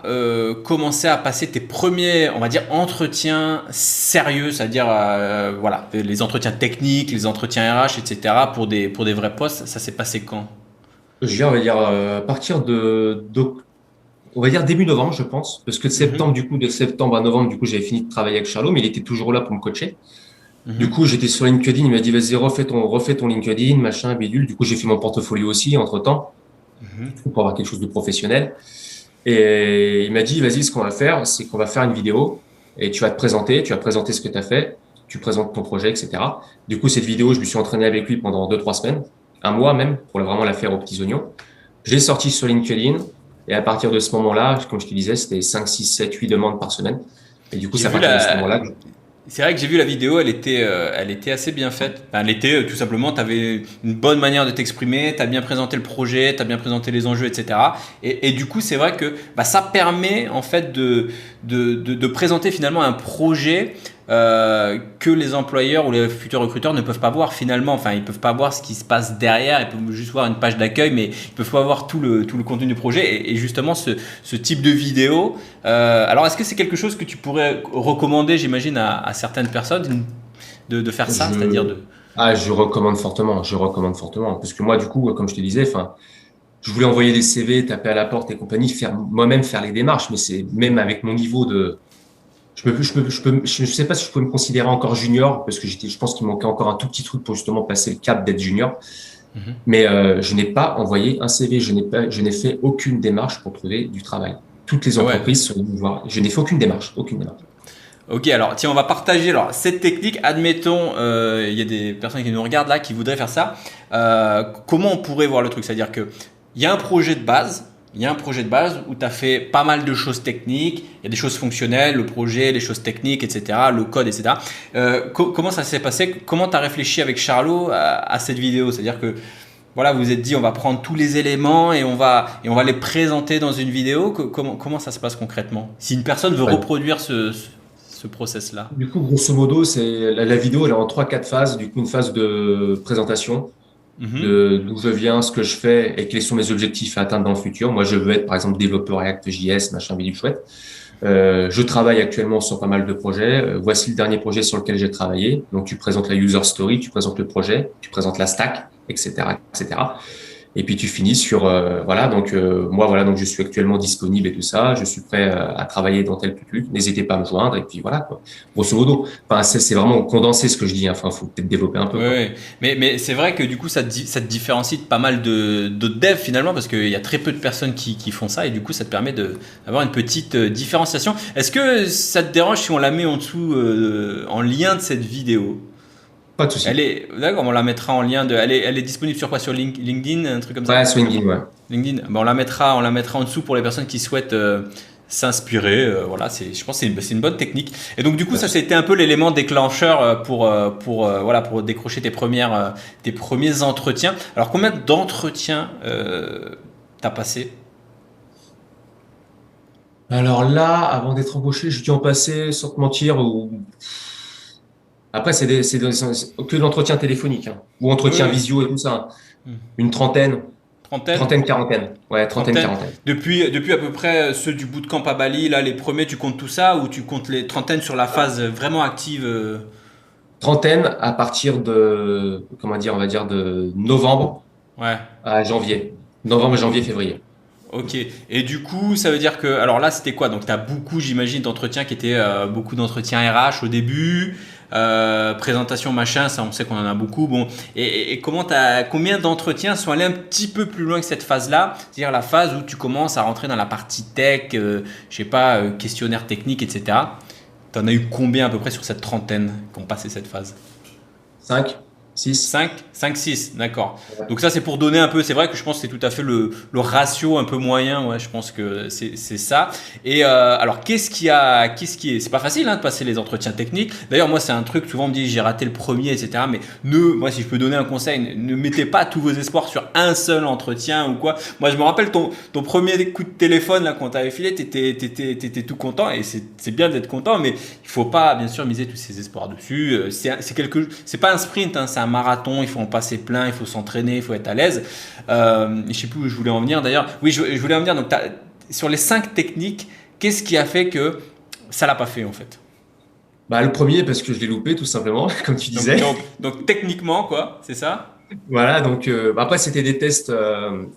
commencé à passer tes premiers, on va dire, entretiens sérieux, c'est-à-dire voilà, les entretiens techniques, les entretiens RH, etc., pour des vrais postes, ça s'est passé quand? Je viens, on va dire, à partir on va dire début novembre, je pense, parce que Mhm, de septembre à novembre, du coup, j'avais fini de travailler avec Charlot, mais il était toujours là pour me coacher. Du mhm, coup, j'étais sur LinkedIn, il m'a dit, vas-y, refais ton LinkedIn, machin, bidule. Du coup, j'ai fait mon portfolio aussi, entre-temps, mhm. pour avoir quelque chose de professionnel. Et il m'a dit, vas-y, ce qu'on va faire, c'est qu'on va faire une vidéo et tu vas présenter ce que tu as fait, tu présentes ton projet, etc. Du coup, cette vidéo, je me suis entraîné avec lui pendant 2, 3 semaines, un mois même, pour vraiment la faire aux petits oignons. Je l'ai sorti sur LinkedIn et à partir de ce moment-là, comme je te disais, c'était 5, 6, 7, 8 demandes par semaine. Et du coup, J'ai c'est à vu partir de ce la, moment-là C'est vrai que j'ai vu la vidéo, elle était assez bien faite. Enfin, elle était tout simplement, tu avais une bonne manière de t'exprimer, tu as bien présenté le projet, tu as bien présenté les enjeux, etc. Et du coup, c'est vrai que bah, ça permet en fait de présenter finalement un projet que les employeurs ou les futurs recruteurs ne peuvent pas voir finalement. Enfin, ils peuvent pas voir ce qui se passe derrière, ils peuvent juste voir une page d'accueil, mais ils peuvent pas voir tout le contenu du projet. Et justement, ce type de vidéo, alors, est-ce que c'est quelque chose que tu pourrais recommander, j'imagine, à certaines personnes de faire ça, c'est-à-dire Je, je recommande fortement, parce que moi, du coup, comme je te disais, enfin, je voulais envoyer des CV, taper à la porte et compagnie, moi-même faire les démarches, mais c'est même avec mon niveau de, je sais pas si je peux me considérer encore junior, parce que je pense qu'il manquait encore un tout petit truc pour justement passer le cap d'être junior, Mhm. mais je n'ai pas envoyé un CV, je n'ai fait aucune démarche pour trouver du travail. Toutes les Ah ouais. entreprises sont venues me voir, je n'ai fait aucune démarche, aucune démarche. Ok, alors tiens, on va partager alors cette technique. Admettons, il y a des personnes qui nous regardent là qui voudraient faire ça. Comment on pourrait voir le truc? C'est-à-dire que il y a un projet de base. Il y a un projet de base où tu as fait pas mal de choses techniques, il y a des choses fonctionnelles, le projet, les choses techniques, etc., le code, etc. Comment ça s'est passé? Comment tu as réfléchi avec Charlot à cette vidéo? C'est-à-dire que voilà, vous vous êtes dit on va prendre tous les éléments et on va les présenter dans une vidéo. Comment ça se passe concrètement? Si une personne veut Ouais. reproduire ce process-là. Du coup, grosso modo, c'est la vidéo, elle est en 3, 4 phases. Du coup, une phase de présentation, d'où je viens, ce que je fais et quels sont mes objectifs à atteindre dans le futur. Moi, je veux être, par exemple, développeur React.js, machin, bidule chouette. Je travaille actuellement sur pas mal de projets. Voici le dernier projet sur lequel j'ai travaillé. Donc, tu présentes la user story, tu présentes le projet, tu présentes la stack, etc., etc. Et puis tu finis sur voilà. Donc moi voilà, donc je suis actuellement disponible et tout ça. Je suis prêt à travailler dans tel truc. N'hésitez pas à me joindre et puis voilà quoi. Grosso modo. Enfin c'est vraiment condensé ce que je dis. Hein. Enfin faut peut-être développer un peu. Quoi. Ouais, mais c'est vrai que du coup ça te différencie de pas mal de devs finalement parce qu'il y a très peu de personnes qui font ça et du coup ça te permet d'avoir une petite différenciation. Est-ce que ça te dérange si on la met en dessous en lien de cette vidéo? Pas de souci. D'accord, on la mettra en lien elle est disponible sur quoi? Sur LinkedIn, un truc comme ça? Ouais, sur LinkedIn, ouais. LinkedIn. Ben, on la mettra en dessous pour les personnes qui souhaitent s'inspirer. Voilà, je pense que c'est une bonne technique. Et donc du coup, ça c'était un peu l'élément déclencheur voilà, pour décrocher tes premiers entretiens. Alors combien d'entretiens t'as passé? Alors là, avant d'être embauché, j'ai dû en passer, sans te mentir, ou après c'est que de l'entretien téléphonique hein. Ou entretien Oui, visio et tout ça. oui. Une trentaine, Trentaine? trentaine, quarantaine. Ouais, trentaine, Trentaine. quarantaine. Depuis à peu près ceux du bootcamp à Bali, là les premiers, tu comptes tout ça ou tu comptes les trentaines sur la phase vraiment active? Trentaine à partir de, comment dire, on va dire de novembre Ouais. à janvier. Novembre, janvier, février. Ok. Et du coup, ça veut dire que. Alors là, c'était quoi? Donc, tu as beaucoup, j'imagine, d'entretiens qui étaient beaucoup d'entretiens RH au début, présentation, machin, ça, on sait qu'on en a beaucoup. Bon. Et combien d'entretiens sont allés un petit peu plus loin que cette phase-là? C'est-à-dire la phase où tu commences à rentrer dans la partie tech, je sais pas, questionnaire technique, etc. Tu en as eu combien à peu près sur cette trentaine qui ont passé cette phase? 5, 6. 5, 6, d'accord. Donc ça c'est pour donner un peu, c'est vrai que je pense que c'est tout à fait le ratio un peu moyen, ouais, je pense que c'est ça. Et alors c'est pas facile hein, de passer les entretiens techniques. D'ailleurs moi c'est un truc, souvent on me dit j'ai raté le premier, etc. Mais moi si je peux donner un conseil, ne mettez pas tous vos espoirs sur un seul entretien ou quoi. Moi je me rappelle ton premier coup de téléphone là quand t'avais filé, t'étais tout content et c'est bien d'être content, mais il faut pas bien sûr miser tous ses espoirs dessus. C'est pas un sprint, hein, c'est un marathon, il faut en passer plein, il faut s'entraîner, il faut être à l'aise. Je sais plus où je voulais en venir d'ailleurs. Oui, je voulais en venir. Donc, sur les 5 techniques, qu'est-ce qui a fait que ça l'a pas fait en fait? Bah, le premier, parce que je l'ai loupé, tout simplement, comme tu Donc, disais. donc, donc techniquement, quoi, c'est ça? Voilà, donc bah, après, c'était des tests,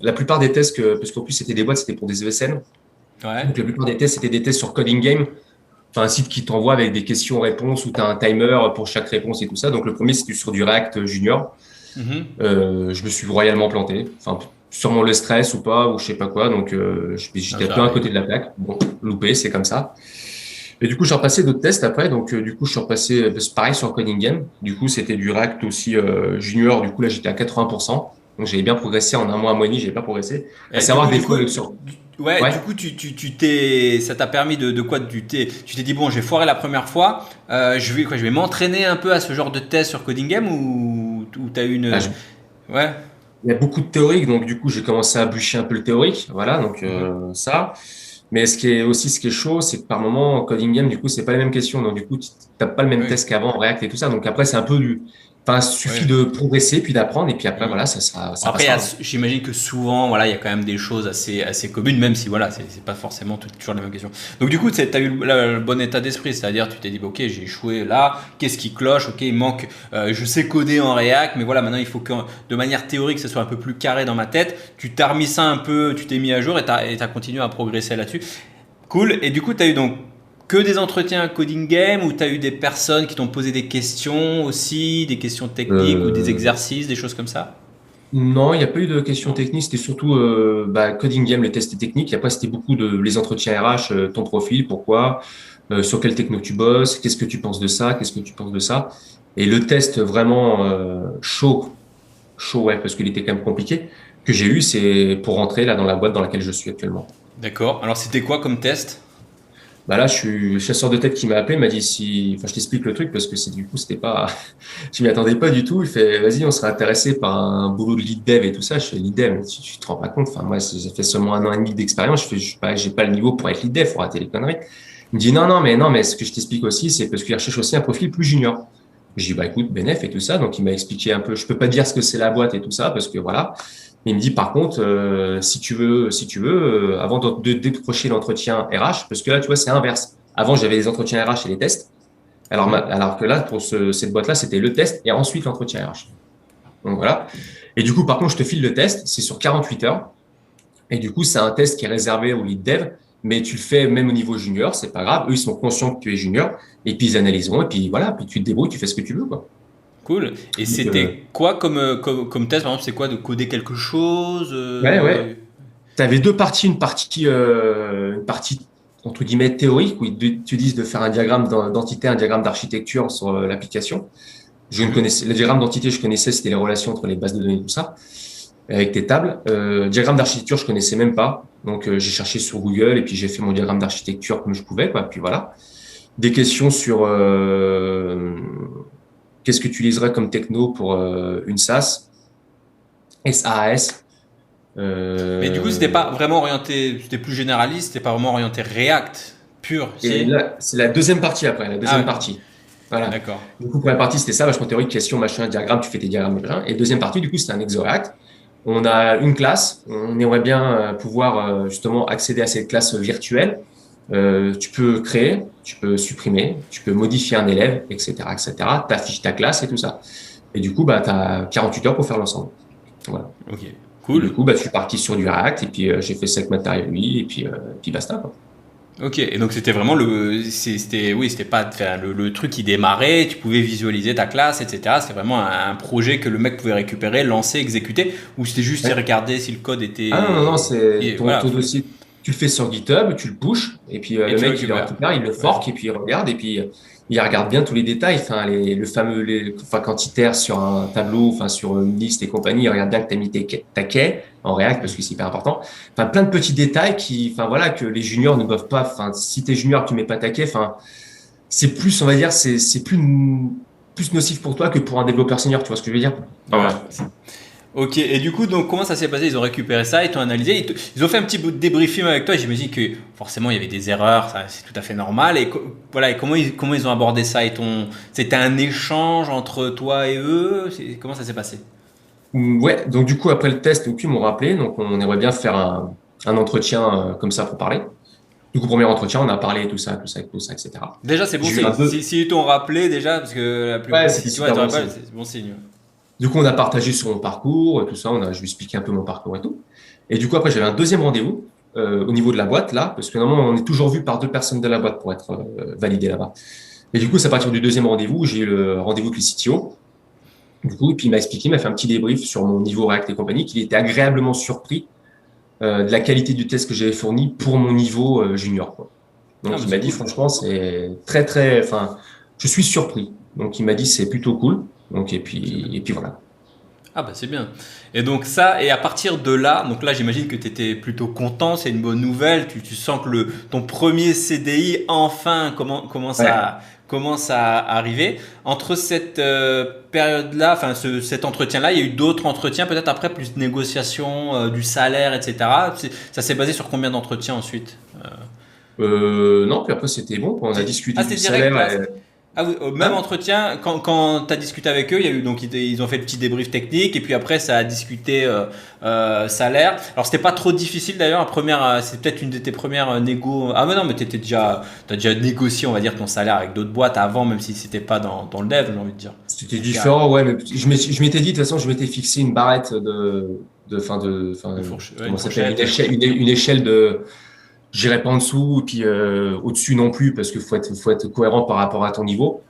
la plupart des tests, parce qu'en plus, c'était des boîtes, c'était pour des ESN. Ouais. Donc, la plupart des tests, c'était des tests sur Coding Game. Enfin, un site qui t'envoie avec des questions-réponses où tu as un timer pour chaque réponse et tout ça. Donc, le premier, c'était sur du React Junior. Mhm. Je me suis royalement planté. Enfin, sûrement le stress ou pas, ou je sais pas quoi. Donc, Ah, j'étais ça plein à arrive. côté de la plaque. Bon, loupé, c'est comme ça. Et du coup, je suis repassé d'autres tests après. Donc, du coup, je suis repassé c'est pareil sur Coding Game. Du coup, c'était du React aussi Junior. Du coup, là, j'étais à 80%. Donc, j'avais bien progressé en un mois et demi. J'avais pas progressé. À Et du savoir coup, que des du coup, fois, sur ouais, ouais, du coup, ça t'a permis de quoi? Tu t'es dit bon, j'ai foiré la première fois. Je vais m'entraîner un peu à ce genre de test sur Coding Game ou t'as eu ah, une, ouais. il y a beaucoup de théorique. Donc, du coup, j'ai commencé à bûcher un peu le théorique. Voilà. Donc, Mhm. ça. Mais ce qui est chaud, c'est que par moment, en Coding Game, du coup, c'est pas les mêmes questions. Donc, du coup, tu n'as pas le même Oui, test qu'avant en React et tout ça. Donc, après, c'est un peu enfin, il suffit oui. de progresser, puis d'apprendre. Et puis après, Mm. voilà, Bon, ça après, passera. Hein. j'imagine que souvent, voilà, il y a quand même des choses assez communes, même si voilà, c'est pas forcément toujours la même question. Donc du coup, tu as eu le bon état d'esprit, c'est-à-dire tu t'es dit, bah, ok, j'ai échoué là, qu'est-ce qui cloche? Ok, il manque, je sais coder en React, mais voilà, maintenant il faut que de manière théorique, ça soit un peu plus carré dans ma tête. Tu t'as remis ça un peu, tu t'es mis à jour et t'as continué à progresser là-dessus. Cool. Et du coup, tu as eu donc que des entretiens coding game ou tu as eu des personnes qui t'ont posé des questions aussi, des questions techniques ou des Euh, exercices, des choses comme ça? non, il n'y a pas eu de questions Non. techniques. C'était surtout bah, Coding Game, les tests techniques. Et après, c'était beaucoup de les entretiens RH, ton profil, pourquoi, sur quelle techno tu bosses, qu'est-ce que tu penses de ça, qu'est-ce que tu penses de ça. Et le test vraiment chaud, ouais, parce qu'il était quand même compliqué, que j'ai eu, c'est pour rentrer là dans la boîte dans laquelle je suis actuellement. D'accord. Alors, c'était quoi comme test? Bah là, je suis le chasseur de tête qui m'a appelé, m'a dit si, enfin, je t'explique le truc parce que du coup, c'était pas, je m'y attendais pas du tout. Il fait, vas-y, on serait intéressé par un boulot de lead dev et tout ça. Je fais lead dev, tu te rends pas compte. Enfin, moi, j'ai fait seulement un an et demi d'expérience. J'ai pas le niveau pour être lead dev, faut arrêter les conneries. Il me dit non, non, mais ce que je t'explique aussi, c'est parce qu'il recherche aussi un profil plus junior. Je dis, bah écoute, bénéf et tout ça. Donc, il m'a expliqué un peu. Je peux pas dire ce que c'est la boîte et tout ça parce que voilà. Mais il me dit, par contre, si tu veux, avant de décrocher l'entretien RH, parce que là, tu vois, c'est inverse. Avant, j'avais les entretiens RH et les tests. Mhm. Alors que là, pour cette boîte-là, c'était le test et ensuite l'entretien RH. Donc voilà. Et du coup, par contre, je te file le test. C'est sur 48 heures. Et du coup, c'est un test qui est réservé au lead dev, mais tu le fais même au niveau junior, c'est pas grave. Eux, ils sont conscients que tu es junior, et puis ils analyseront, et puis voilà, puis tu te débrouilles, tu fais ce que tu veux, quoi. Cool. Et Donc, c'était quoi comme test? Par exemple, c'est quoi de coder quelque chose? ouais, ouais. Tu avais deux parties, une partie entre guillemets théorique où ils te disent de faire un diagramme d'entité, un diagramme d'architecture sur l'application. Je ne Mhm. connaissais, le diagramme d'entité, je connaissais, c'était les relations entre les bases de données, tout ça, avec tes tables. Diagramme d'architecture, je connaissais même pas. Donc, j'ai cherché sur Google et puis j'ai fait mon diagramme d'architecture comme je pouvais, quoi. Puis voilà. Des questions sur qu'est-ce que tu utiliserais comme techno pour une SaaS, SaaS. Mais du coup, c'était Euh, pas vraiment orienté, c'était plus généraliste, c'était pas vraiment orienté React pur, et si? là, c'est la deuxième partie après, la Ah deuxième ouais, partie. Voilà. d'accord. Du coup, première partie, c'était ça, vachement théorique, question, machin, diagramme, tu fais tes diagrammes, machin. Et deuxième partie, du coup, c'était un Exo-React. On a une classe, on aimerait bien pouvoir justement accéder à cette classe virtuelle. Tu peux créer, tu peux supprimer, tu peux modifier un élève, etc., etc. Tu affiches ta classe et tout ça. Et du coup, bah, tu as 48 heures pour faire l'ensemble. Voilà. Ok, Et du cool. coup, bah, je suis parti sur du React et puis j'ai fait ça avec Matériel lui et puis basta, quoi. Ok, et donc c'était vraiment oui, c'était pas enfin, le truc qui démarrait, tu pouvais visualiser ta classe, etc. C'était vraiment un projet que le mec pouvait récupérer, lancer, exécuter, ou c'était juste y Ouais. regarder si le code Ah non, non, non, était, c'est voilà, ton dossier, tu le fais sur GitHub, tu le pushes, et puis et le tu le mec, il le récupères. récupère, il le Ouais. fork, et puis il regarde, et puis il regarde bien tous les détails, enfin, le fameux, enfin, quand il itère sur un tableau, enfin, sur une liste et compagnie, il regarde bien que tu as mis ta quai en React, parce que c'est hyper important. Enfin, plein de petits détails qui, enfin, voilà, que les juniors ne doivent pas, enfin, si tu es junior, tu mets pas ta quai, enfin, c'est plus, on va dire, c'est plus nocif pour toi que pour un développeur senior, tu vois ce que je veux dire? Enfin, Ouais. voilà. Ok, et du coup, donc comment ça s'est passé? Ils ont récupéré ça, ils t'ont analysé, ils ont fait un petit bout de débriefing avec toi. J'imagine que forcément il y avait des erreurs, ça c'est tout à fait normal. Et voilà, et comment ils ont abordé ça? C'était un échange entre toi et eux? Comment ça s'est passé? Ouais, donc du coup, après le test, donc, ils m'ont rappelé, donc on aimerait bien faire un entretien comme ça pour parler. Du coup, premier entretien, on a parlé tout ça, etc. Déjà, c'est bon J'ai eu signe. un peu. Si ils t'ont rappelé déjà, parce que la Ouais, plupart, c'était si tu vois, ils super t'auraient bon pas, signe. c'est bon signe. Du coup, on a partagé sur mon parcours, tout ça, je lui ai expliqué un peu mon parcours et tout. Et du coup, après, j'avais un deuxième rendez-vous au niveau de la boîte, là, parce que normalement, on est toujours vu par deux personnes de la boîte pour être validé là-bas. Et du coup, c'est à partir du deuxième rendez-vous, j'ai eu le rendez-vous avec le CTO. Du coup, et puis il m'a expliqué, il m'a fait un petit débrief sur mon niveau React et compagnie, qu'il était agréablement surpris de la qualité du test que j'avais fourni pour mon niveau junior, quoi. Ah, Donc mais il m'a c'est dit cool. franchement c'est très très, enfin je suis surpris. Donc il m'a dit c'est plutôt cool. Donc C'est bien. et puis voilà. Ah bah c'est bien. Et donc ça, et à partir de là, donc là j'imagine que tu étais plutôt content, c'est une bonne nouvelle, tu sens que ton premier CDI enfin Ouais. commence à arriver. Entre cette période-là, enfin cet entretien-là, il y a eu d'autres entretiens, peut-être après plus de négociations, du salaire, etc. Ça s'est basé sur combien d'entretiens ensuite? Non puis après c'était bon. On a discuté Ah du c'était direct salaire. là? Ah oui, au même Hein. entretien, quand tu as discuté avec eux, il y a eu, donc ils ont fait le petit débrief technique et puis après ça a discuté salaire. Alors c'était pas trop difficile d'ailleurs, c'est peut-être une de tes premières négo. Ah mais non, mais t'as déjà négocié on va dire ton salaire avec d'autres boîtes avant, même si c'était pas dans le dev, j'ai envie de dire. C'était Donc, il y a différent, ouais, mais je m'étais dit de toute façon je m'étais fixé une barrette une comment ça s'appelle, fourchette. une échelle de. J'irai pas en dessous et puis au-dessus non plus parce qu'il faut être cohérent par rapport à ton niveau.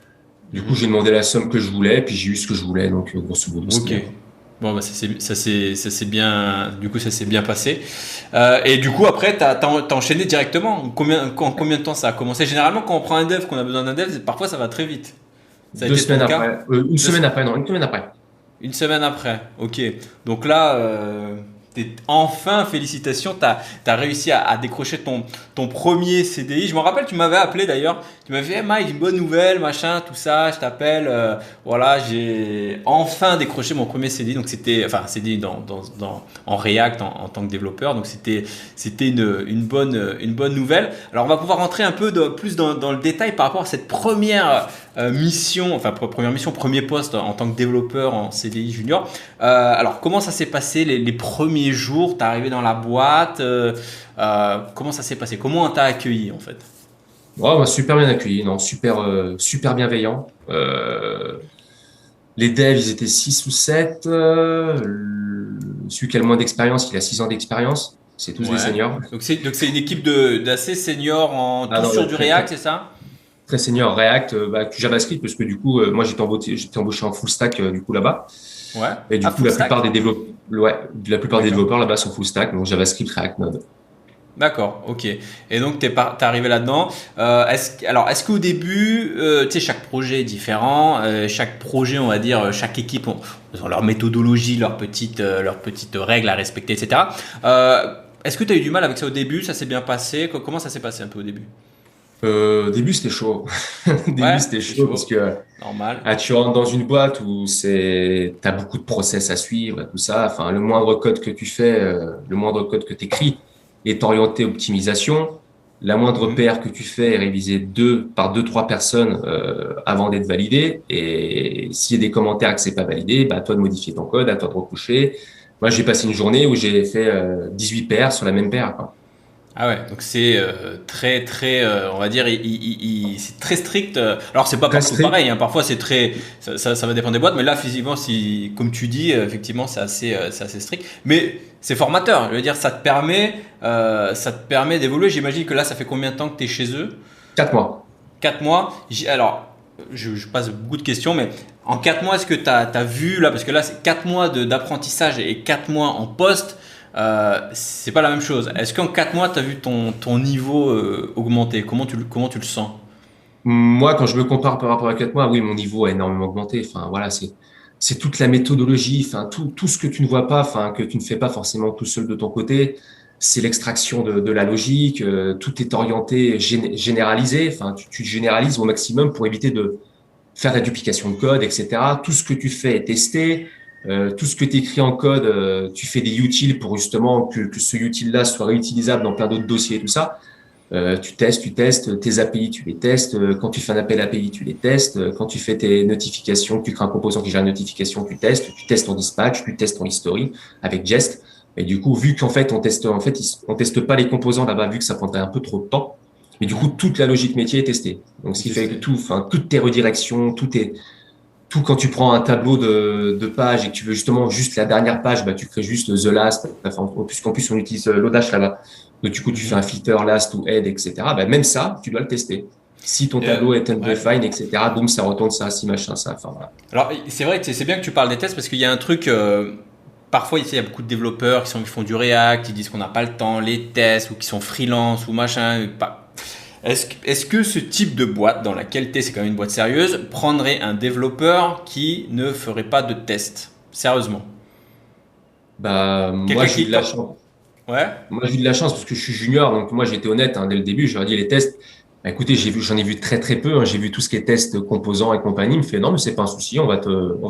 Du coup, Mhm. j'ai demandé la somme que je voulais, puis j'ai eu ce que je voulais, donc grosso modo, c'est Ok. bien. Bon, bah, ça s'est bien, du coup, ça s'est bien passé. Et du coup, après, t'as enchaîné directement. Combien de temps ça a commencé? Généralement, quand on prend un dev, qu'on a besoin d'un dev, parfois ça va très vite. Ça a Deux été ton semaines cas? après, une Deux- semaine après, non, une semaine après. une semaine après. Ok. Donc là, Enfin, félicitations, tu as réussi à décrocher ton premier CDI. Je me rappelle, tu m'avais appelé d'ailleurs. Tu m'avais dit, hey Mike, une bonne nouvelle, machin, tout ça. Je t'appelle. Voilà, j'ai enfin décroché mon premier CDI. Donc, c'était, enfin, CDI en React en tant que développeur. Donc, c'était une bonne nouvelle. Alors, on va pouvoir rentrer un peu plus dans le détail par rapport à cette première mission, enfin, première mission, premier poste en tant que développeur en CDI junior. Alors, comment ça s'est passé les premiers jours? T'es arrivé dans la boîte, comment ça s'est passé? Comment on t'a accueilli en fait? Ouais, bah, super bien accueilli, non, super bienveillant. Les devs, ils étaient 6 ou 7. Celui qui a le moins d'expérience, il a 6 ans d'expérience. C'est tous des Ouais. seniors. Donc c'est une équipe d'assez seniors en Ah tout non, sur du React, c'est ça? très senior React, JavaScript, parce que du coup, moi, j'étais embauché en full stack, du coup, là-bas. Ouais. Et du Ah, coup, full stack? la plupart des D'accord. développeurs là-bas sont full stack, donc JavaScript, React, Node. D'accord, ok. Et donc, t'es arrivé là-dedans. Est-ce qu'au début, tu sais, chaque projet est différent. Chaque projet, on va dire, chaque équipe ont leur méthodologie, leurs petites règles à respecter, etc. Est-ce que tu as eu du mal avec ça au début? Ça s'est bien passé? Comment ça s'est passé un peu au début? Au début, c'était chaud. Au début, Ouais, c'était c'est chaud parce chaud. que Normal. tu rentres dans une boîte où t'as beaucoup de process à suivre, et tout ça. Enfin, le moindre code que tu fais, le moindre code que tu écris est orienté optimisation. La moindre Mhm. PR que tu fais est révisée par deux, trois personnes avant d'être validée. Et s'il y a des commentaires que c'est pas validé, bah, à toi de modifier ton code, à toi de retoucher. Moi, j'ai passé une journée où j'ai fait 18 PR sur la même PR, quoi. Ah ouais, donc c'est très très, on va dire, c'est très strict. Alors c'est pas Très partout strict. pareil, hein. Parfois c'est très, ça va dépendre des boîtes, mais là physiquement, si, comme tu dis, effectivement c'est assez strict. Mais c'est formateur. Je veux dire, ça te permet d'évoluer. J'imagine que là, ça fait combien de temps que tu es chez eux? 4 mois. 4 mois. Alors, je passe beaucoup de questions, mais en 4 mois, est-ce que tu as vu là, parce que là, c'est 4 mois d'apprentissage et 4 mois en poste, c'est pas la même chose. Est-ce qu'en 4 mois, tu as vu ton niveau augmenter? Comment tu le sens? Moi, quand je me compare par rapport à 4 mois, oui, mon niveau a énormément augmenté. Enfin, voilà, c'est toute la méthodologie, enfin, tout ce que tu ne vois pas, enfin, que tu ne fais pas forcément tout seul de ton côté. C'est l'extraction de la logique. Tout est orienté, généralisé. Enfin, tu généralises au maximum pour éviter de faire de la duplication de code, etc. Tout ce que tu fais est testé. Tout ce que tu écris en code, tu fais des utils pour justement que ce util-là soit réutilisable dans plein d'autres dossiers et tout ça. Tu testes tes API, tu les testes. Quand tu fais un appel API, tu les testes. Quand tu fais tes notifications, tu crées un composant qui gère une notification, tu testes ton dispatch, tu testes ton history avec Jest. Et du coup, vu qu'en fait, on teste pas les composants là-bas, vu que ça prendrait un peu trop de temps. Mais du coup, Mhm. toute la logique métier est testée. Donc, ce qui fait que Testé. toutes tes redirections, tout quand tu prends un tableau de pages et que tu veux justement juste la dernière page, bah, tu crées juste the last. Enfin, en plus, on utilise Lodash là-bas. Donc, du coup, tu fais un Mhm. filter last ou head, etc. Bah, même ça, tu dois le tester. Si ton Euh, tableau est ouais. undefined, etc., boum, ça retourne ça, si machin, ça. Enfin, voilà. Alors, c'est vrai que c'est bien que tu parles des tests parce qu'il y a un truc. Parfois, ici, il y a beaucoup de développeurs qui font du React, qui disent qu'on n'a pas le temps, les tests, ou qui sont freelance, ou machin. Est-ce que ce type de boîte, dans laquelle tu es, c'est quand même une boîte sérieuse, prendrait un développeur qui ne ferait pas de tests? Sérieusement. Bah, moi, Quelqu'un j'ai eu qui. de la chance. Ouais. Moi, j'ai eu de la chance parce que je suis junior, donc moi, j'étais honnête dès le début. Je leur ai dit les tests. Bah, écoutez, j'en ai vu très très peu. J'ai vu tout ce qui est tests composants et compagnie. Il me fait non, mais c'est pas un souci, on va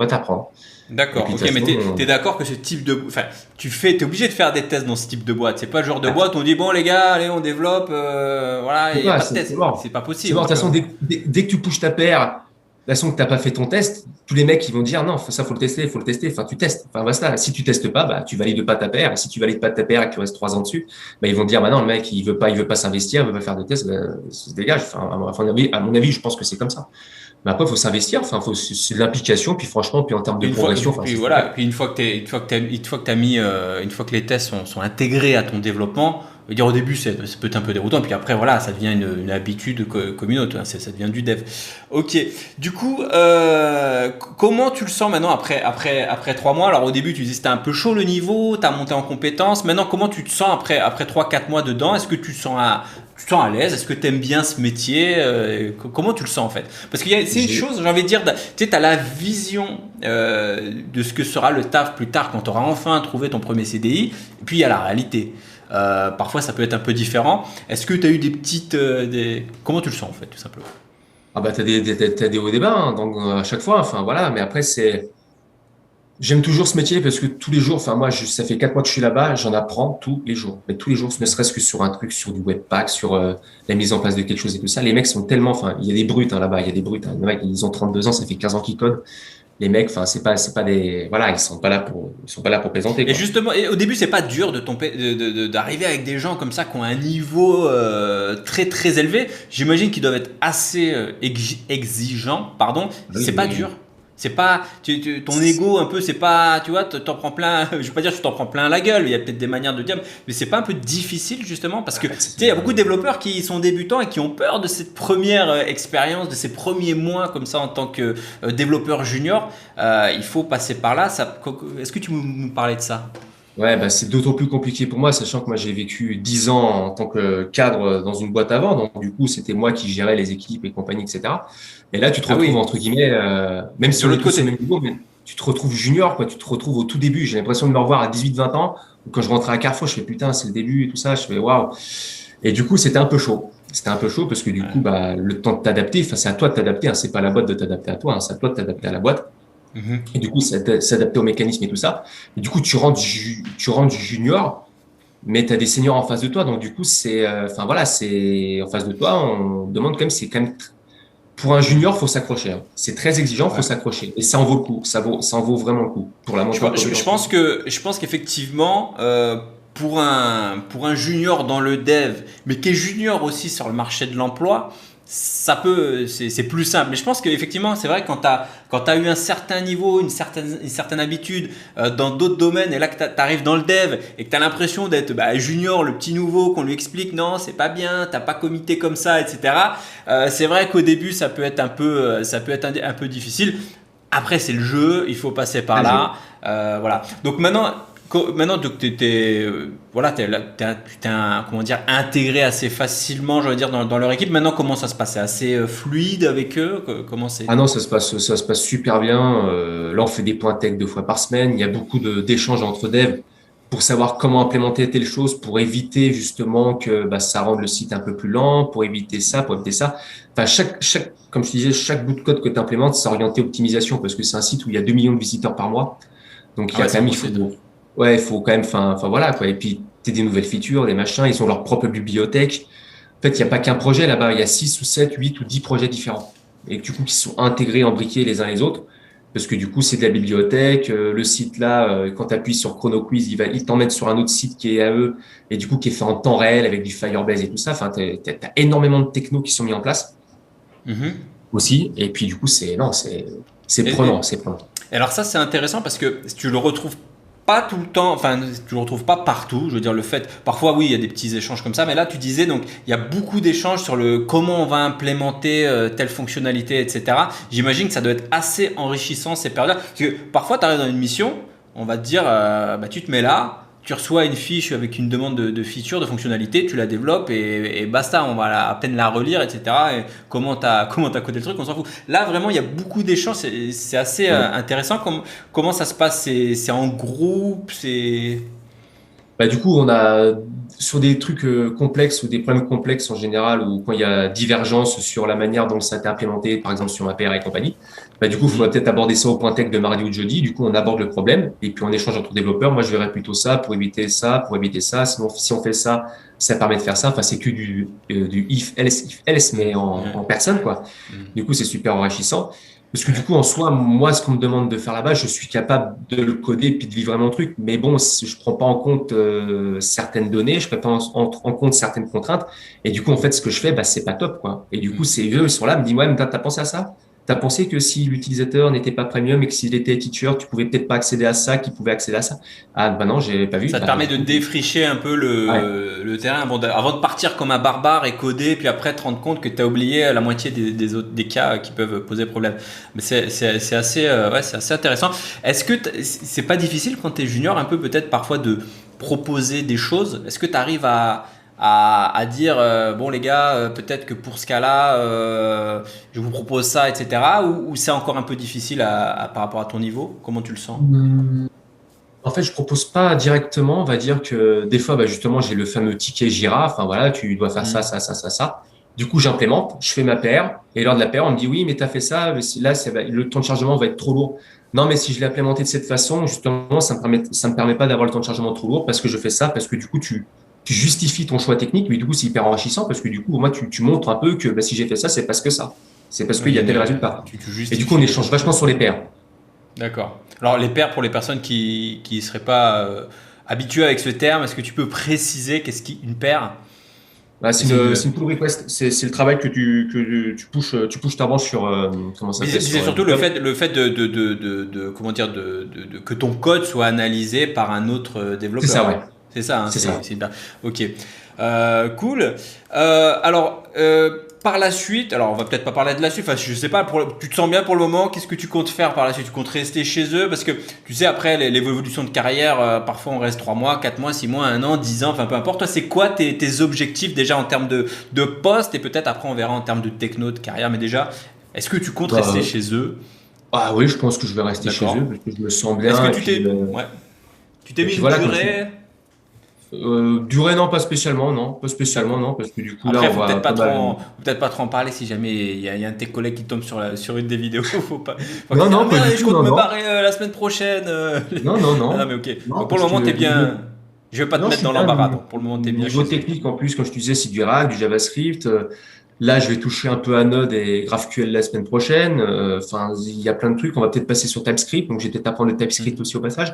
t'apprendre. Et D'accord, puis de ok, toute mais façon, t'es d'accord que ce type de. Enfin, t'es obligé de faire des tests dans ce type de boîte. C'est pas le genre de boîte où on dit bon, les gars, allez, on développe, voilà, il n'y a pas de c'est test. C'est mort. pas C'est mort. possible, De toute tu façon, vois. dès que tu pushes ta paire, de toute façon que t'as pas fait ton test, tous les mecs ils vont dire non, ça faut le tester, faut le tester. Enfin, tu testes. Enfin, basta. Si tu testes pas, bah tu valides pas ta paire. Si tu valides pas ta paire et que tu restes 3 ans dessus, bah ils vont dire bah non, le mec il veut pas s'investir, il veut pas faire de test, bah, il se dégage. Enfin, à mon avis, je pense que c'est comme ça. Mais après, il faut s'investir. Enfin, c'est de l'implication. Puis franchement, puis en termes de Puis une fois, progression, enfin, puis c'est voilà, super. puis une fois que t'as mis, une fois que les tests sont intégrés à ton développement, veut dire au début, ça peut être un peu déroutant, puis après, voilà, ça devient une habitude commune, hein, ça devient du dev. Ok. Du coup, comment tu le sens maintenant après 3 mois? Alors au début, tu disais que c'était un peu chaud le niveau, tu as monté en compétences. Maintenant, comment tu te sens après 3-4 mois dedans? Est-ce que tu te sens à l'aise? Est-ce que tu aimes bien ce métier? Comment tu le sens en fait? Parce c'est une chose, j'ai envie de dire, tu sais, tu as la vision de ce que sera le taf plus tard quand tu auras enfin trouvé ton premier CDI, et puis il y a la réalité. Parfois, ça peut être un peu différent. Est-ce que tu as eu des petites. Comment tu le sens en fait, tout simplement? Ah bah t'as des hauts et des bas, hein, donc à chaque fois. Enfin voilà, mais après j'aime toujours ce métier parce que tous les jours, enfin moi, ça fait 4 mois que je suis là-bas, j'en apprends tous les jours. Mais tous les jours, ne serait-ce que sur un truc, sur du webpack, sur la mise en place de quelque chose et tout ça. Les mecs sont tellement, enfin, il y a des brutes là-bas, il y a des brutes. Les mecs, ils ont 32 ans, ça fait 15 ans qu'ils codent. Les mecs, enfin, c'est pas des, voilà, ils sont pas là pour plaisanter, Et quoi. justement, au début, c'est pas dur d'arriver avec des gens comme ça qui ont un niveau très très élevé. J'imagine qu'ils doivent être assez exigeants, pardon. Oui, C'est pas oui. dur. C'est pas ton ego un peu, c'est pas, tu vois, t'en prends plein. Je veux pas dire que tu t'en prends plein la gueule. Il y a peut-être des manières de dire, mais c'est pas un peu difficile justement parce que tu sais, il y a beaucoup de développeurs qui sont débutants et qui ont peur de cette première expérience, de ces premiers mois comme ça en tant que développeur junior. Il faut passer par là. Est-ce que tu peux nous parler de ça? Ouais, bah, c'est d'autant plus compliqué pour moi, sachant que moi, j'ai vécu 10 ans en tant que cadre dans une boîte avant. Donc, du coup, c'était moi qui gérais les équipes et compagnie, etc. Et là, tu te Ah retrouves, oui, entre guillemets, même si de on est l'autre tous au côté. même niveau, mais tu te retrouves junior, quoi. Tu te retrouves au tout début. J'ai l'impression de me revoir à 18-20 ans. Quand je rentrais à Carrefour, je fais putain, c'est le début et tout ça. Je fais waouh. Et du coup, c'était un peu chaud. C'était un peu chaud parce que du coup, Ouais. bah, le temps de t'adapter, enfin, c'est à toi de t'adapter, hein. C'est pas à la boîte de t'adapter à toi, hein. C'est à toi de t'adapter à la boîte. Mhm. Et du coup, s'adapter aux mécanismes et tout ça. Et du coup, tu rentres junior, mais tu as des seniors en face de toi. Donc, du coup, enfin voilà, c'est en face de toi, on demande c'est quand même, pour un junior, faut s'accrocher, hein. C'est très exigeant, faut Ouais. s'accrocher. Et ça en vaut le coup. Ça en vaut vraiment le coup pour la Je, montée en je compétence. pense qu'effectivement, pour un junior dans le dev, mais qui est junior aussi sur le marché de l'emploi, c'est plus simple. Mais je pense qu'effectivement, c'est vrai que quand tu as eu un certain niveau, une certaine habitude dans d'autres domaines, et là que tu arrives dans le dev et que tu as l'impression d'être junior, le petit nouveau, qu'on lui explique non, c'est pas bien, t'as pas commité comme ça, etc. C'est vrai qu'au début, ça peut être un peu difficile. Après, c'est le jeu, il faut passer par Ah, là. Voilà. Donc maintenant donc voilà, tu t'es comment dire, intégré assez facilement, je veux dire, dans leur équipe. Maintenant, comment ça se passe? C'est assez fluide avec eux? Comment c'est? Ah non, ça se passe super bien. Là, on fait des points tech 2 fois par semaine. Il y a beaucoup d'échanges entre devs pour savoir comment implémenter telle chose, pour éviter justement que bah, ça rende le site un peu plus lent, pour éviter ça, pour éviter ça. Enfin, comme je disais, chaque bout de code que tu implémentes, c'est orienté optimisation parce que c'est un site où il y a 2 millions de visiteurs par mois. Donc, il Ah y a ouais, quand c'est même, impossible. ouais, il faut quand même, enfin voilà, quoi. Et puis, tu des nouvelles features, des machins, ils ont leur propre bibliothèque. En fait, il n'y a pas qu'un projet là-bas, il y a 6 ou 7, 8 ou 10 projets différents. Et du coup, qui sont intégrés, embriqués les uns les autres. Parce que du coup, c'est de la bibliothèque. Le site là, quand tu appuies sur Chrono Quiz, il t'emmène sur un autre site qui est à eux et du coup qui est fait en temps réel avec du Firebase et tout ça. Enfin, t'as énormément de technos qui sont mis en place Mhm. aussi. Et puis du coup, non, c'est Et, prenant, et- c'est prenant. et alors ça, c'est intéressant parce que tu le retrouves pas tout le temps, enfin tu le retrouves pas partout. Je veux dire, le fait, parfois oui, il y a des petits échanges comme ça, mais là tu disais donc il y a beaucoup d'échanges sur le comment on va implémenter telle fonctionnalité, etc. J'imagine que ça doit être assez enrichissant ces périodes-là, parce que parfois tu arrives dans une mission, on va te dire, tu te mets là. Tu reçois une fiche avec une demande de feature, de fonctionnalité, tu la développes et basta, on va à peine la relire, etc. Et comment t'as codé le truc, on s'en fout. Là, vraiment, il y a beaucoup d'échanges, c'est assez Ouais. intéressant. Comment ça se passe? C'est en groupe, c'est. Bah, du coup, on a sur des trucs complexes ou des problèmes complexes en général, ou quand il y a divergence sur la manière dont ça a été implémenté, par exemple sur un PR et compagnie, bah, du coup, il faudrait Mhm. peut-être aborder ça au point tech de mardi ou de jeudi. Du coup, on aborde le problème et puis on échange entre développeurs. Moi, je verrais plutôt ça pour éviter ça, pour éviter ça. Sinon, si on fait ça, ça permet de faire ça. Enfin, c'est que du if else, mais en Ouais. personne, quoi. Mhm. Du coup, c'est super enrichissant. Parce que du Ouais. coup, en soi, moi, ce qu'on me demande de faire là-bas, je suis capable de le coder puis de vivre vraiment le truc. Mais bon, si je prends pas en compte certaines données, je prends pas en compte certaines contraintes. Et du coup, en fait, ce que je fais, bah, c'est pas top, quoi. Et du coup, Mhm. c'est eux, ils sont là, me disent, ouais, mais t'as pensé à ça? T'as pensé que si l'utilisateur n'était pas premium et que s'il était teacher, tu pouvais peut-être pas accéder à ça, qu'il pouvait accéder à ça? Ah, bah non, j'ai pas vu. Ça te Bah, permet du de coup, défricher un peu ouais. le terrain avant de partir comme un barbare et coder, puis après te rendre compte que tu as oublié la moitié des cas qui peuvent poser problème. Mais c'est assez, ouais, c'est assez intéressant. Est-ce que c'est pas difficile quand tu es junior, un peu peut-être parfois de proposer des choses? Est-ce que tu arrives à dire, bon les gars, peut-être que pour ce cas-là, je vous propose ça, etc. Ou c'est encore un peu difficile par rapport à ton niveau? Comment tu le sens? Hum, En fait, je propose pas directement. On va dire que des fois, bah, justement, j'ai le fameux ticket Jira. Enfin, voilà, tu dois faire ça, Hmm. ça, ça, ça, ça. Du coup, j'implémente, je fais ma paire. Et lors de la paire, on me dit, oui, mais tu as fait ça. Mais là, le temps de chargement va être trop lourd. Non, mais si je l'ai implémenté de cette façon, justement, ça me permet pas d'avoir le temps de chargement trop lourd parce que je fais ça, parce que du coup, tu justifies ton choix technique. Mais du coup, c'est hyper enrichissant parce que du coup, moi, tu montres un peu que bah, si j'ai fait ça, c'est parce que ça. C'est parce Oui, qu'il y a tel résultat. tu Et du coup, on justifies. échange vachement sur les pairs. D'accord. Alors, les pairs, pour les personnes qui ne seraient pas habituées avec ce terme, est-ce que tu peux préciser qu'est-ce qu'une paire? Bah, C'est une... c'est une pull request. C'est le travail que tu pushes ta branche sur, comment ça s'appelle, Puis c'est sur surtout GitHub. le fait comment dire, que ton code soit analysé par un autre C'est ça, développeur. ouais. C'est ça, hein, C'est ça. c'est bien. Ok. Cool. Alors, par la suite, alors on va peut-être pas parler de la suite, enfin je sais pas, tu te sens bien pour le moment, qu'est-ce que tu comptes faire par la suite? Tu comptes rester chez eux? Parce que tu sais, après l'évolution de carrière, parfois on reste 3 mois, 4 mois, 6 mois, 1 an, 10 ans, enfin peu importe. Toi, c'est quoi tes objectifs déjà en termes de poste et peut-être après on verra en termes de techno, de carrière, mais déjà, est-ce que tu comptes rester Bah, chez eux? ah oui, je pense que je vais rester chez eux D'accord. parce que je me sens Est-ce que bien. ouais, tu t'es Et mis puis une voilà, comme je durée? durée, non, pas spécialement, non, pas spécialement, D'accord. non, parce que du coup, là, Après, on va pas mal. faut peut-être pas trop en parler si jamais il y a un de tes collègues qui tombe sur une des vidéos. Faut que tu Non, dises, ah non, pas merde, du je tout, compte non, me non. barrer la semaine prochaine. Non, non, Ah non, non. mais ok. Non, Donc pour le parce moment, t'es que bien. Je vais pas te non, je mettre suis dans bien. l'embarras. Donc pour le moment, t'es bien Niveau chez eux. technique, en plus, comme je te disais, c'est du React, du JavaScript. Là, je vais toucher un peu à Node et GraphQL la semaine prochaine. Enfin, il y a plein de trucs. On va peut-être passer sur TypeScript. Donc, je vais peut-être apprendre le Hmm. TypeScript aussi au passage.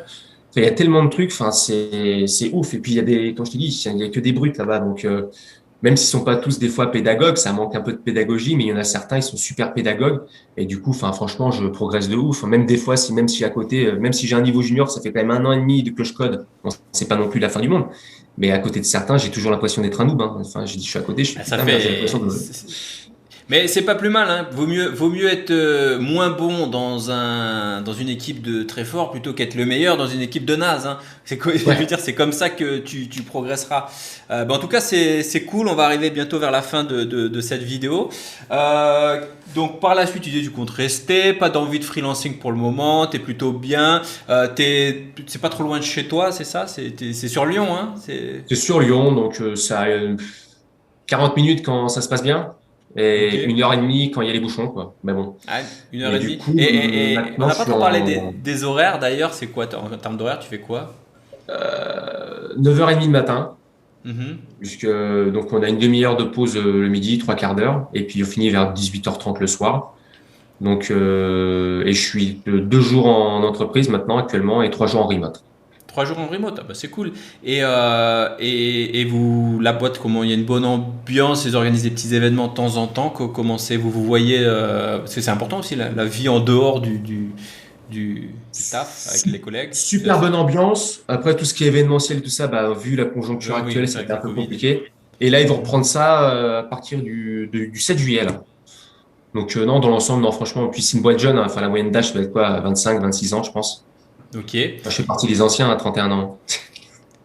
Enfin, il y a tellement de trucs. Enfin, c'est ouf. Et puis, il y a comme je te dis, il y a que des brutes là-bas. Donc, même s'ils sont pas tous des fois pédagogues, ça manque un peu de pédagogie, mais il y en a certains, ils sont super pédagogues. Et du coup, enfin, franchement, je progresse de ouf. Même des fois, même si à côté, même si j'ai un niveau junior, ça fait quand même 1 an et demi que je code. Bon, c'est pas non plus la fin du monde. Mais à côté de certains, j'ai toujours l'impression d'être un noob, hein. Enfin, je suis à côté, je suis Ah, ça putain, merde, j'ai l'impression fait. de. Mais c'est pas plus mal, hein. Vaut mieux être moins bon dans une équipe de très fort plutôt qu'être le meilleur dans une équipe de naze, hein. Je veux Ouais. dire, c'est comme ça que tu progresseras. En tout cas, c'est cool. On va arriver bientôt vers la fin de cette vidéo. Donc par la suite, tu disais tu comptes rester, pas d'envie de freelancing pour le moment, t'es plutôt bien. C'est pas trop loin de chez toi, c'est ça? C'est sur Lyon, hein? C'est sur Lyon, donc ça a 40 minutes quand ça se passe bien Ok. et 1 heure et demie quand il y a les bouchons, quoi. Mais bon. Ah, une heure Et et du demie. coup, Et on maintenant, n'a je pas suis trop parlé en des horaires d'ailleurs. C'est quoi en termes d'horaire, tu fais quoi? 9h30 le matin. Mhm. Donc on a une demi-heure de pause le midi, 3/4 d'heure, et puis on finit vers 18h30 le soir. Donc et je suis 2 jours en entreprise maintenant actuellement et 3 jours en remote. 3 jours en remote, ah bah c'est cool. Et vous, la boîte, comment il y a une bonne ambiance, ils organisent des petits événements de temps en temps. Comment c'est, vous voyez, parce que c'est important aussi la vie en dehors du taf avec les collègues. Super bonne ambiance. Après tout ce qui est événementiel, tout ça, bah, vu la conjoncture Oui, actuelle, c'est avec c'était un le peu Covid. compliqué. Et là, ils vont reprendre ça à partir du 7 juillet là. Donc non, dans l'ensemble, non, franchement, puis c'est une boîte jeune, hein. Enfin la moyenne d'âge ça va être quoi, 25, 26 ans, je pense. Ok. Moi, je fais partie des anciens à 31 ans.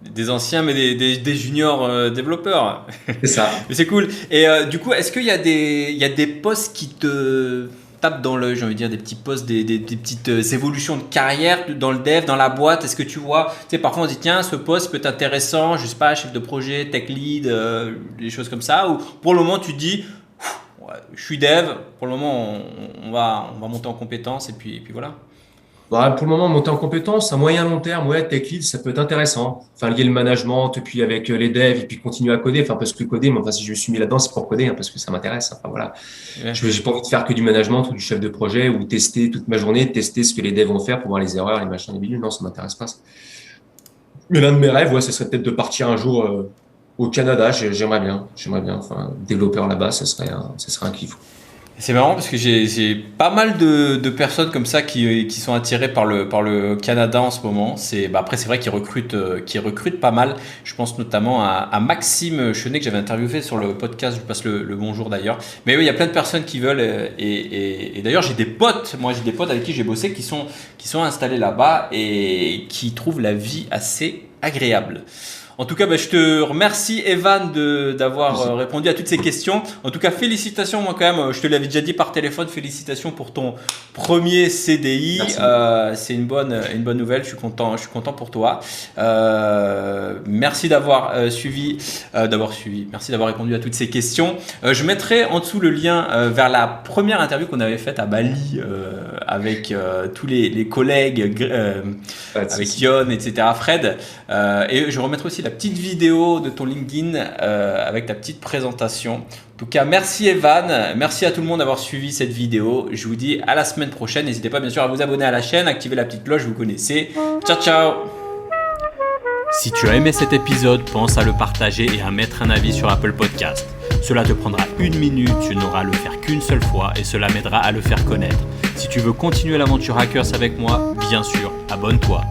Des anciens, mais des juniors développeurs. C'est ça. Mais c'est cool. Et du coup, est-ce qu'il y a il y a des postes qui te tapent dans l'œil, j'ai envie de dire, des petits postes, des petites évolutions de carrière dans le dev, dans la boîte? Est-ce que tu vois, tu sais, parfois on se dit, tiens, ce poste peut être intéressant, je sais pas, chef de projet, tech lead, des choses comme ça, ou pour le moment tu te dis, ouais, je suis dev, pour le moment on va monter en compétences et puis voilà. Bah, pour le moment, monter en compétence, à moyen long terme, ouais, tech lead, ça peut être intéressant. Enfin, lier le management, et puis avec les devs, et puis continuer à coder. Enfin, parce que coder, moi, enfin, si je me suis mis là-dedans, c'est pour coder, hein, parce que ça m'intéresse. Enfin, voilà. Ouais. J'ai pas envie de faire que du management ou du chef de projet ou tester toute ma journée, tester ce que les devs vont faire pour voir les erreurs, les machins, les bidules. Non, ça m'intéresse pas, ça. Mais l'un de mes rêves, ouais, ce serait peut-être de partir un jour au Canada. J'aimerais bien. Enfin, développeur là-bas, ce serait un kiff. C'est marrant parce que j'ai pas mal de personnes comme ça qui sont attirées par le Canada en ce moment. Après, c'est vrai qu'ils recrutent pas mal. Je pense notamment à Maxime Chenet que j'avais interviewé sur le podcast. Je lui passe le bonjour d'ailleurs. Mais oui, il y a plein de personnes qui veulent. Et d'ailleurs, j'ai des potes avec qui j'ai bossé qui sont installés là-bas et qui trouvent la vie assez agréable. En tout cas, je te remercie Evan d'avoir répondu à toutes ces questions. En tout cas, félicitations moi quand même. Je te l'avais déjà dit par téléphone, félicitations pour ton premier CDI. C'est une bonne nouvelle. Je suis content pour toi. Merci d'avoir suivi. Merci d'avoir répondu à toutes ces questions. Je mettrai en dessous le lien vers la première interview qu'on avait faite à Bali avec tous les collègues, avec Yon, etc. Fred. Et je remettrai aussi la petite vidéo de ton LinkedIn avec ta petite présentation. En tout cas, merci Evan, merci à tout le monde d'avoir suivi cette vidéo. Je vous dis à la semaine prochaine. N'hésitez pas bien sûr à vous abonner à la chaîne, activer la petite cloche, vous connaissez. Ciao ciao. Si tu as aimé cet épisode, pense à le partager et à mettre un avis sur Apple Podcast. Cela te prendra 1 minute, tu n'auras à le faire qu'une seule fois et cela m'aidera à le faire connaître. Si tu veux continuer l'aventure Hackers avec moi, bien sûr, abonne-toi.